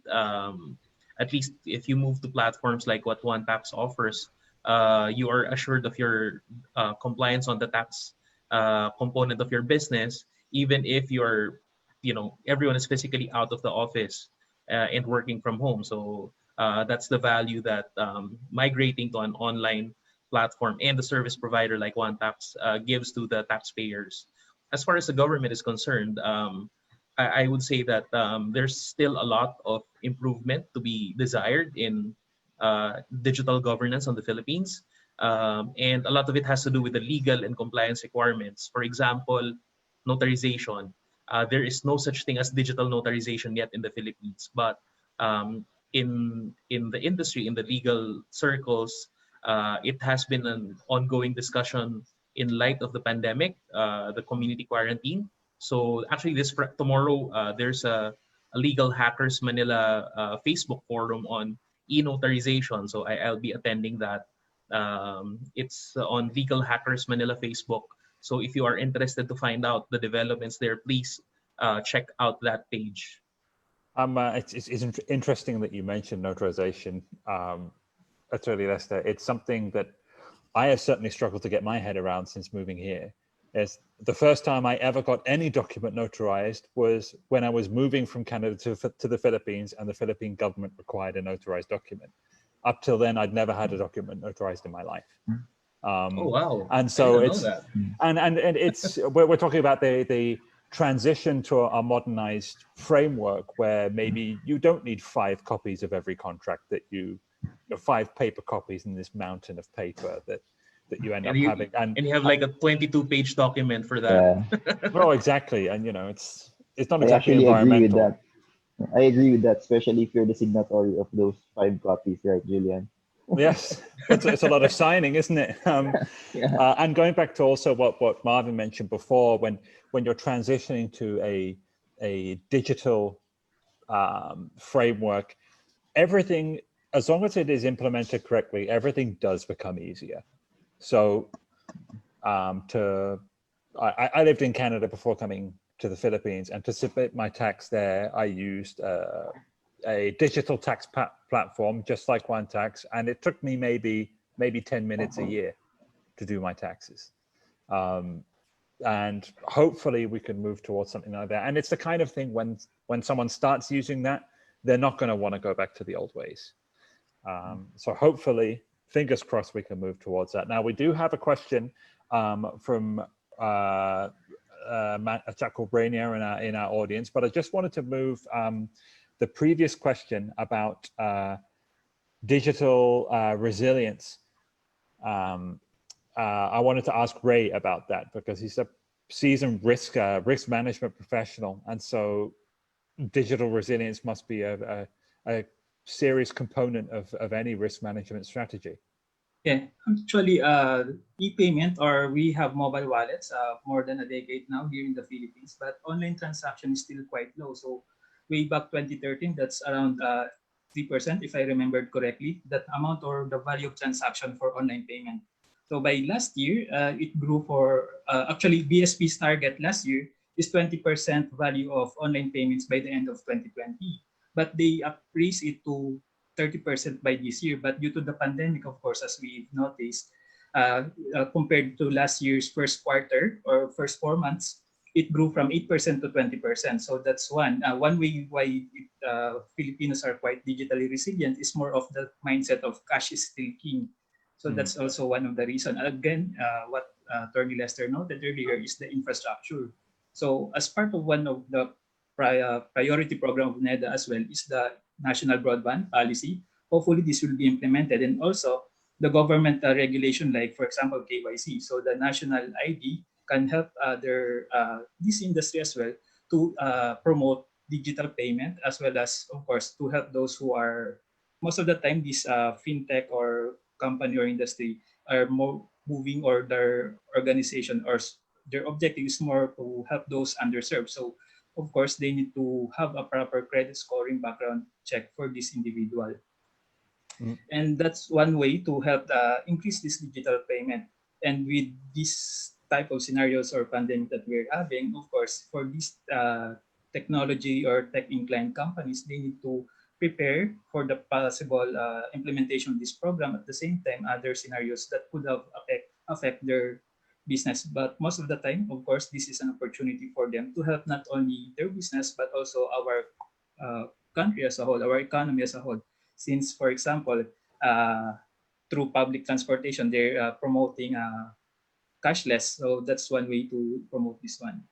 S5: At least if you move to platforms like what One Tax offers, you are assured of your compliance on the tax component of your business, even if you're, everyone is physically out of the office and working from home. So that's the value that migrating to an online platform and the service provider like One Tax gives to the taxpayers. As far as the government is concerned, I would say that there's still a lot of improvement to be desired in digital governance on the Philippines. And a lot of it has to do with the legal and compliance requirements. For example, notarization. There is no such thing as digital notarization yet in the Philippines, but in the industry, in the legal circles, it has been an ongoing discussion in light of the pandemic, the community quarantine. So actually, tomorrow there's a Legal Hackers Manila Facebook forum on e-notarization. So I'll be attending that. It's on Legal Hackers Manila Facebook. So if you are interested to find out the developments there, please check out that page.
S1: It's interesting that you mentioned notarization. That's really, Lester. It's something that I have certainly struggled to get my head around since moving here. Is the first time I ever got any document notarized was when I was moving from Canada to the Philippines, and the Philippine government required a notarized document. Up till then, I'd never had a document notarized in my life.
S5: Oh wow!
S1: And so
S5: I didn't know that.
S1: and it's we're talking about the transition to a modernized framework where maybe you don't need 5 copies of every contract that you 5 paper copies in this mountain of paper that you end up having,
S5: and you have like a 22-page document for that.
S6: Yeah.
S1: Well, exactly, and it's not
S6: I
S1: exactly
S6: actually agree with
S1: environmental.
S6: that. I agree with that, especially if you're the signatory of those 5 copies, right, Julian?
S1: Yes, it's a lot of signing, isn't it?
S6: Yeah.
S1: And going back to also what Marvin mentioned before, when you're transitioning to a digital framework, everything, as long as it is implemented correctly, everything does become easier. So I lived in Canada before coming to the Philippines, and to submit my tax there, I used a digital tax platform, just like One Tax, and it took me maybe 10 minutes a year to do my taxes. And hopefully we can move towards something like that. And it's the kind of thing when someone starts using that, they're not going to want to go back to the old ways. So hopefully, fingers crossed, we can move towards that. Now, we do have a question from a chap called Brainier in our audience, but I just wanted to move the previous question about digital resilience. I wanted to ask Ray about that because he's a seasoned risk management professional, and so digital resilience must be a serious component of any risk management strategy.
S7: Yeah, actually, e-payment, or we have mobile wallets more than a decade now here in the Philippines, but online transaction is still quite low. So way back 2013, that's around 3%, if I remembered correctly, that amount or the value of transaction for online payment. So by last year, it grew for, actually BSP's target last year is 20% value of online payments by the end of 2020. But they raised it to 30% by this year. But due to the pandemic, of course, as we've noticed, compared to last year's first quarter or first 4 months, it grew from 8% to 20%. So that's one way why Filipinos are quite digitally resilient is more of the mindset of cash is still king. So that's also one of the reasons. Again, what Attorney Lester noted earlier is the infrastructure. So as part of one of the priority program of NEDA as well is the national broadband policy. Hopefully this will be implemented, and also the government regulation, like for example KYC. So the national ID can help this industry as well to promote digital payment, as well as of course to help those who are most of the time this fintech or company or industry are more moving, or their organization or their objective is more to help those underserved. So of course, they need to have a proper credit scoring background check for this individual. And that's one way to help increase this digital payment. And with this type of scenarios or pandemic that we're having, of course, for these technology or tech-inclined companies, they need to prepare for the possible implementation of this program. At the same time, other scenarios that could have affect their business. But most of the time, of course, this is an opportunity for them to help not only their business, but also our country as a whole, our economy as a whole. Since, for example, through public transportation, they're promoting cashless. So that's one way to promote this one.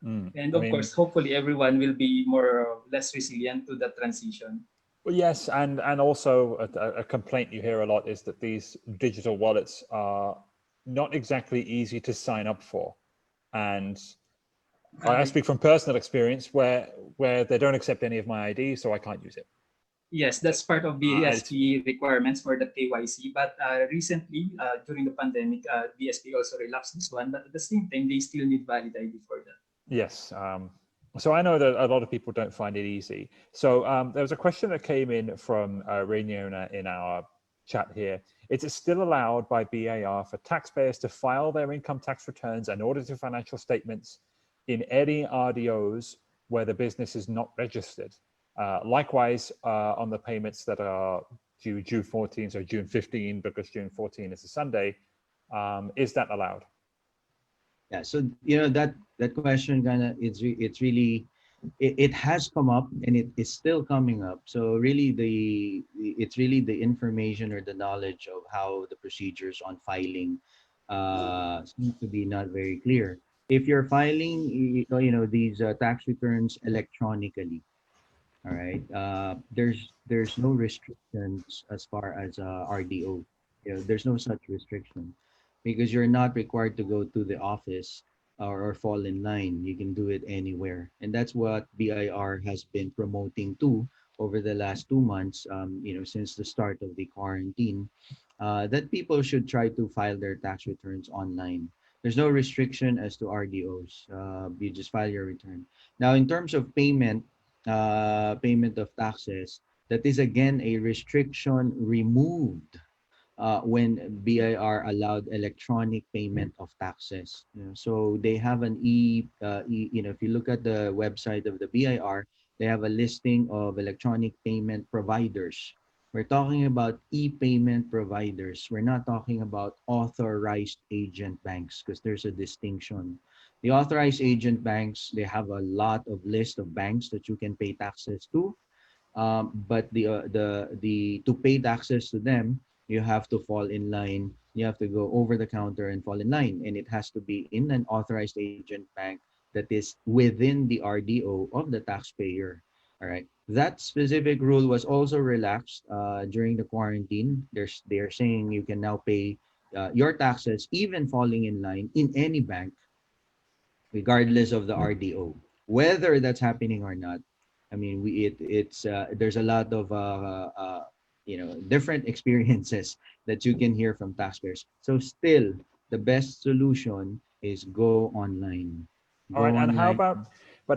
S7: And of course, hopefully everyone will be more or less resilient to the transition.
S1: Well, yes, and also a complaint you hear a lot is that these digital wallets are not exactly easy to sign up for. And I speak from personal experience where they don't accept any of my ID, so I can't use it.
S7: Yes, that's part of BSP requirements for the KYC. But recently, during the pandemic, BSP also relaxed this one. But at the same time, they still need valid ID for that.
S1: Yes. So I know that a lot of people don't find it easy. So there was a question that came in from Rainier in our chat here. Is it still allowed by BAR for taxpayers to file their income tax returns and audited financial statements in any RDOs where the business is not registered? Likewise, on the payments that are due June 14, so June 15, because June 14 is a Sunday, is that allowed?
S2: Yeah, so that question it has come up and it is still coming up. So really it's really the information or the knowledge of how the procedures on filing seem to be not very clear. If you're filing these tax returns electronically, all right, there's no restrictions as far as RDO. There's no such restriction, because you're not required to go to the office or fall in line. You can do it anywhere. And that's what BIR has been promoting too over the last 2 months, since the start of the quarantine, that people should try to file their tax returns online. There's no restriction as to RDOs. You just file your return. Now, in terms of payment of taxes, that is again a restriction removed when BIR allowed electronic payment of taxes. So they have an if you look at the website of the BIR, they have a listing of electronic payment providers. We're talking about e-payment providers. We're not talking about authorized agent banks, because there's a distinction. The authorized agent banks, they have a lot of list of banks that you can pay taxes to. But to pay taxes to them, you have to fall in line. You have to go over the counter and fall in line, and it has to be in an authorized agent bank that is within the RDO of the taxpayer. All right. That specific rule was also relaxed during the quarantine. They're saying you can now pay your taxes, even falling in line, in any bank, regardless of the RDO, whether that's happening or not. I mean, there's a lot of different experiences that you can hear from taxpayers. So still, the best solution is go online.
S1: All right, and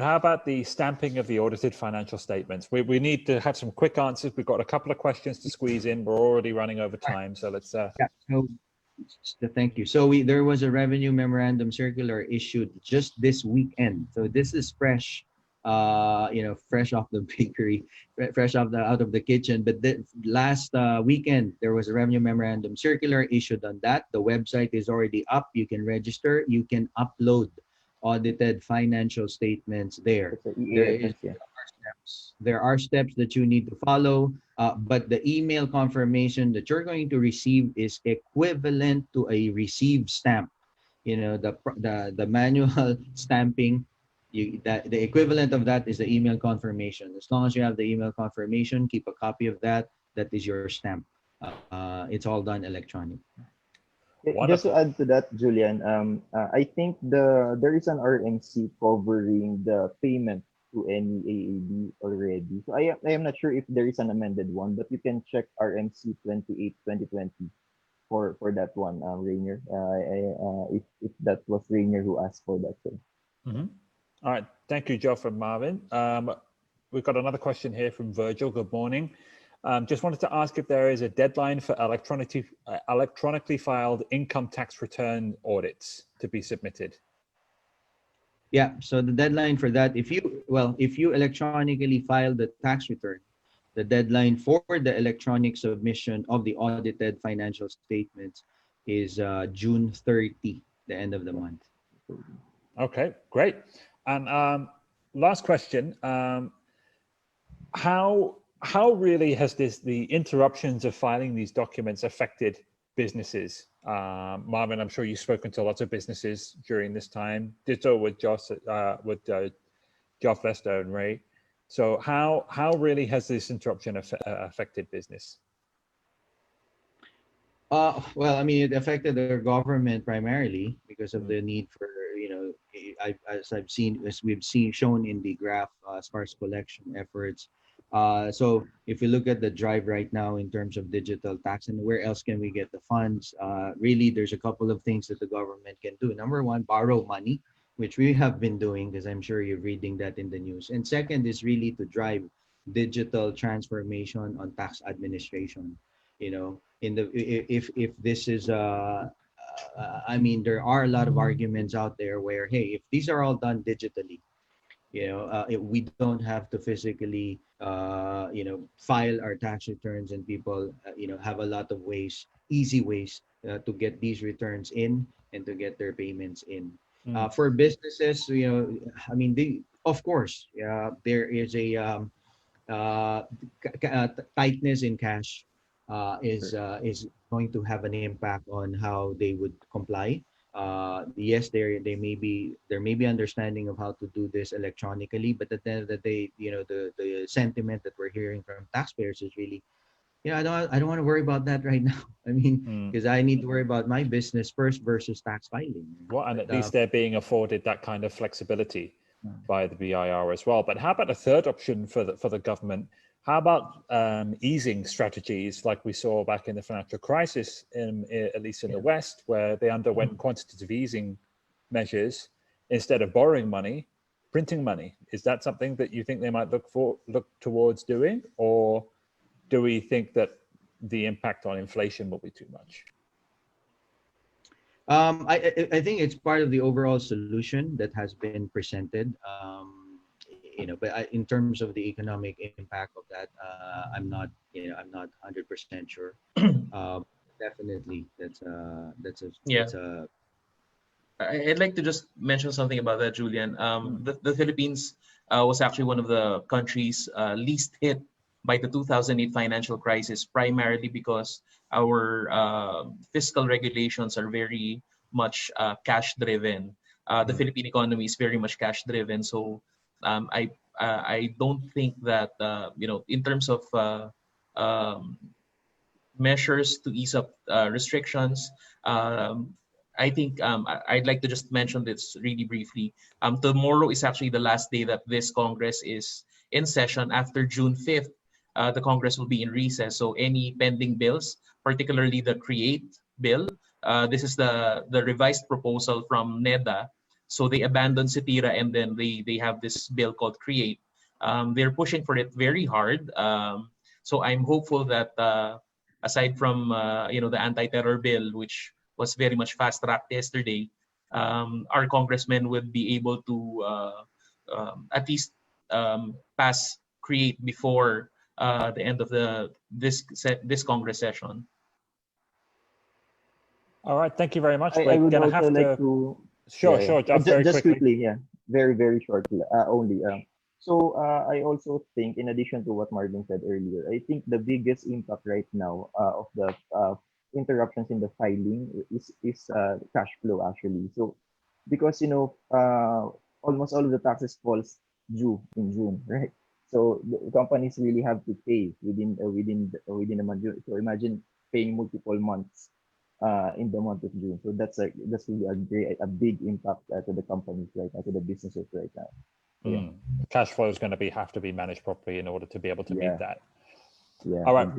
S1: how about the stamping of the audited financial statements? We need to have some quick answers. We've got a couple of questions to squeeze in. We're already running over time, so let's.
S2: Thank you. So there was a revenue memorandum circular issued just this weekend. So this is fresh, fresh off the bakery, fresh out of the kitchen. But last weekend, there was a revenue memorandum circular issued on that. The website is already up. You can register. You can upload audited financial statements there. There are steps that you need to follow, but the email confirmation that you're going to receive is equivalent to a received stamp. The manual stamping, the equivalent of that is the email confirmation. As long as you have the email confirmation, keep a copy of that. That is your stamp. It's all done electronic.
S6: Just to add to that, Julian, I think there is an RMC covering the payment to any AAD already. So I am not sure if there is an amended one, but you can check RMC 28/2020 for that one, Rainier. If that was Rainier who asked for that. So.
S1: All right, thank you, Joe, from Marvin. We've got another question here from Virgil. Good morning. Just wanted to ask if there is a deadline for electronically filed income tax return audits to be submitted.
S2: Yeah, so the deadline for that, if you electronically file the tax return, the deadline for the electronic submission of the audited financial statements is June 30, the end of the month.
S1: Okay, great. And last question, how really has the interruptions of filing these documents affected businesses? Marvin, I'm sure you've spoken to lots of businesses during this time. Ditto with Josh Lester and Ray. So how really has this interruption affected business?
S2: Well, I mean, it affected the government primarily because of the need for, as we've seen shown in the graph as far as collection efforts. So if you look at the drive right now in terms of digital tax and where else can we get the funds, really there's a couple of things that the government can do. Number one, borrow money, which we have been doing because I'm sure you're reading that in the news. And second is really to drive digital transformation on tax administration. If this is I mean, there are a lot of arguments out there where, hey, if these are all done digitally, we don't have to physically file our tax returns, and people have a lot of easy ways to get these returns in and to get their payments in. For businesses, I mean, of course, there is a tightness in cash is going to have an impact on how they would comply. Yes, there may be understanding of how to do this electronically, but at the end of the day, the sentiment that we're hearing from taxpayers is really, I don't want to worry about that right now. I mean, because I need to worry about my business first versus tax filing.
S1: Well, and at least they're being afforded that kind of flexibility by the BIR as well. But how about a third option for the government? How about easing strategies like we saw back in the financial crisis, at least in the West, where they underwent quantitative easing measures instead of borrowing money, printing money? Is that something that you think they might look towards doing, or do we think that the impact on inflation will be too much?
S2: I think it's part of the overall solution that has been presented. But in terms of the economic impact of that, I'm not 100% sure. Definitely,
S5: I'd like to just mention something about that, Julian. The Philippines was actually one of the countries least hit by the 2008 financial crisis, primarily because our fiscal regulations are very much cash-driven. The Philippine economy is very much cash-driven, so I don't think that in terms of measures to ease up restrictions. I think I'd like to just mention this really briefly. Tomorrow is actually the last day that this Congress is in session. After June 5th, the Congress will be in recess. So any pending bills, particularly the CREATE bill, this is the revised proposal from NEDA. So they abandoned CITIRA and then they have this bill called CREATE. They're pushing for it very hard. So I'm hopeful that aside from the anti-terror bill, which was very much fast-tracked yesterday, our congressmen would be able to at least pass CREATE before the end of this Congress session.
S1: All right, thank you very much.
S6: I would also like to...
S1: Sure,
S6: just quickly, very, very shortly, only. So I also think, in addition to what Marvin said earlier, I think the biggest impact right now of the interruptions in the filing is cash flow, actually. So because almost all of the taxes falls due in June, right? So the companies really have to pay within a month. So imagine paying multiple months in the month of June. So that's really a big impact to the companies right now, to the businesses right now. Yeah.
S1: Cash flow is going to have to be managed properly in order to be able to meet that.
S6: Yeah.
S1: All right.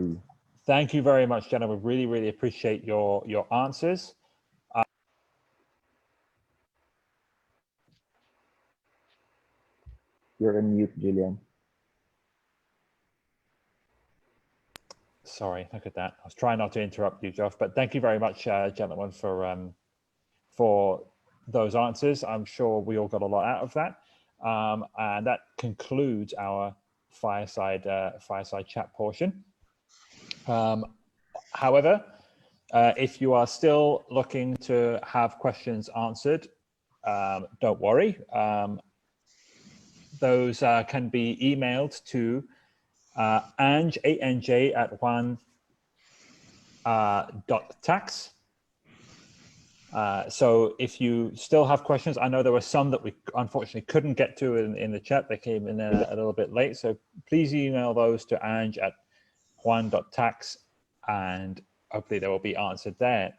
S1: Thank you very much, Jenna. We really, really appreciate your answers.
S6: You're on mute, Julian.
S1: Sorry, look at that. I was trying not to interrupt you, Josh, but thank you very much, gentlemen, for those answers. I'm sure we all got a lot out of that. And that concludes our fireside chat portion. However, if you are still looking to have questions answered, don't worry. Those can be emailed to Anj, A-N-J, at one.tax. So if you still have questions, I know there were some that we unfortunately couldn't get to in the chat. They came in a little bit late. So please email those to Anj at one.tax, and hopefully they will be answered there.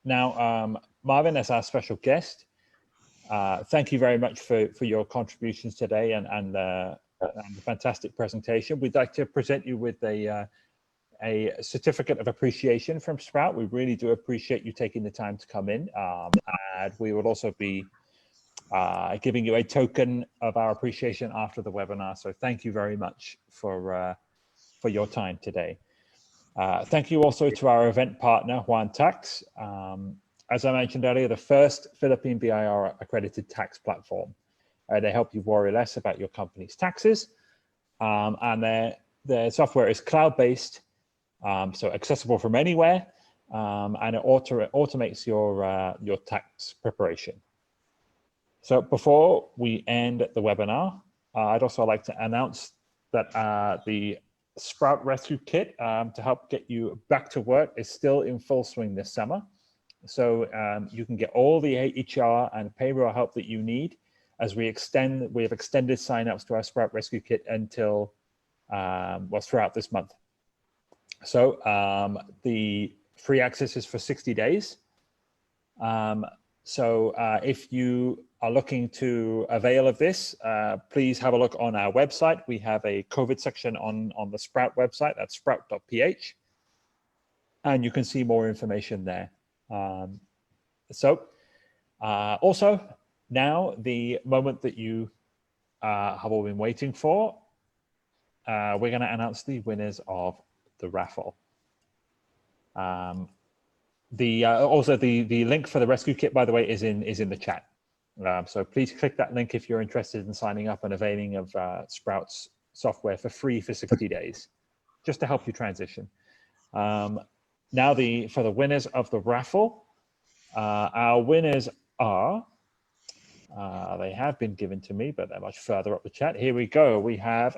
S1: Now, Marvin, as our special guest, thank you very much for your contributions today and the fantastic presentation. We'd like to present you with a certificate of appreciation from Sprout. We really do appreciate you taking the time to come in. And we will also be giving you a token of our appreciation after the webinar. So thank you very much for your time today. Thank you also to our event partner, Juan Tax. As I mentioned earlier, the first Philippine BIR accredited tax platform. They help you worry less about your company's taxes. And their software is cloud-based, so accessible from anywhere, and it automates your tax preparation. So before we end the webinar, I'd also like to announce that the Sprout Rescue Kit to help get you back to work is still in full swing this summer. So you can get all the HR and payroll help that you need as we have extended signups to our Sprout Rescue Kit until, throughout this month. So the free access is for 60 days. So if you are looking to avail of this, please have a look on our website. We have a COVID section on the Sprout website, that's sprout.ph, and you can see more information there. Also, now the moment that you have all been waiting for, we're going to announce the winners of the raffle. Also, the link for the rescue kit, by the way, is in the chat. So please click that link if you're interested in signing up and availing of Sprout's software for free for 60 days, just to help you transition. Now, for the winners of the raffle, our winners are, they have been given to me, but they're much further up the chat. Here we go. We have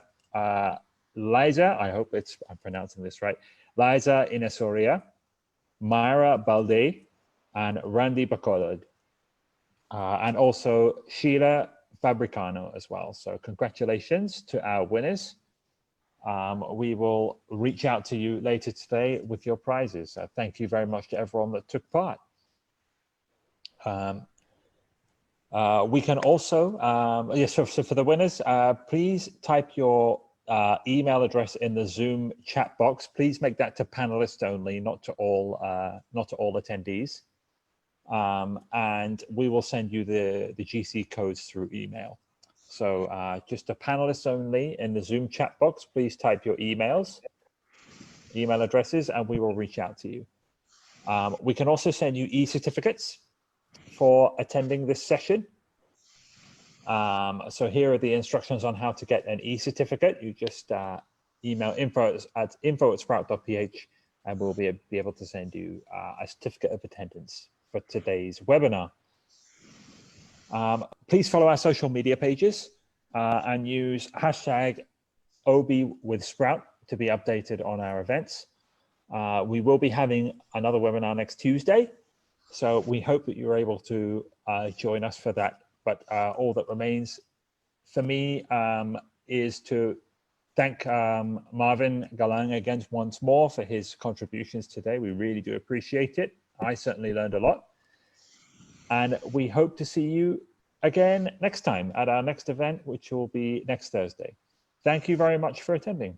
S1: Liza, I hope I'm pronouncing this right, Liza Inesoria, Myra Balde, and Randy Bacolod, and also Sheila Fabricano as well. So congratulations to our winners. We will reach out to you later today with your prizes. Thank you very much to everyone that took part. We can also, so for the winners, please type your email address in the Zoom chat box. Please make that to panelists only, not to all attendees. And we will send you the GC codes through email. So just to panelists only in the Zoom chat box, please type your email addresses, and we will reach out to you. We can also send you e-certificates for attending this session. So here are the instructions on how to get an e-certificate. You just email info@sprout.ph, and we'll be able to send you a certificate of attendance for today's webinar. Please follow our social media pages and use #OBWithSprout to be updated on our events. We will be having another webinar next Tuesday, so we hope that you're able to join us for that. But all that remains for me is to thank Marvin Galang again once more for his contributions today. We really do appreciate it. I certainly learned a lot. And we hope to see you again next time at our next event, which will be next Thursday. Thank you very much for attending.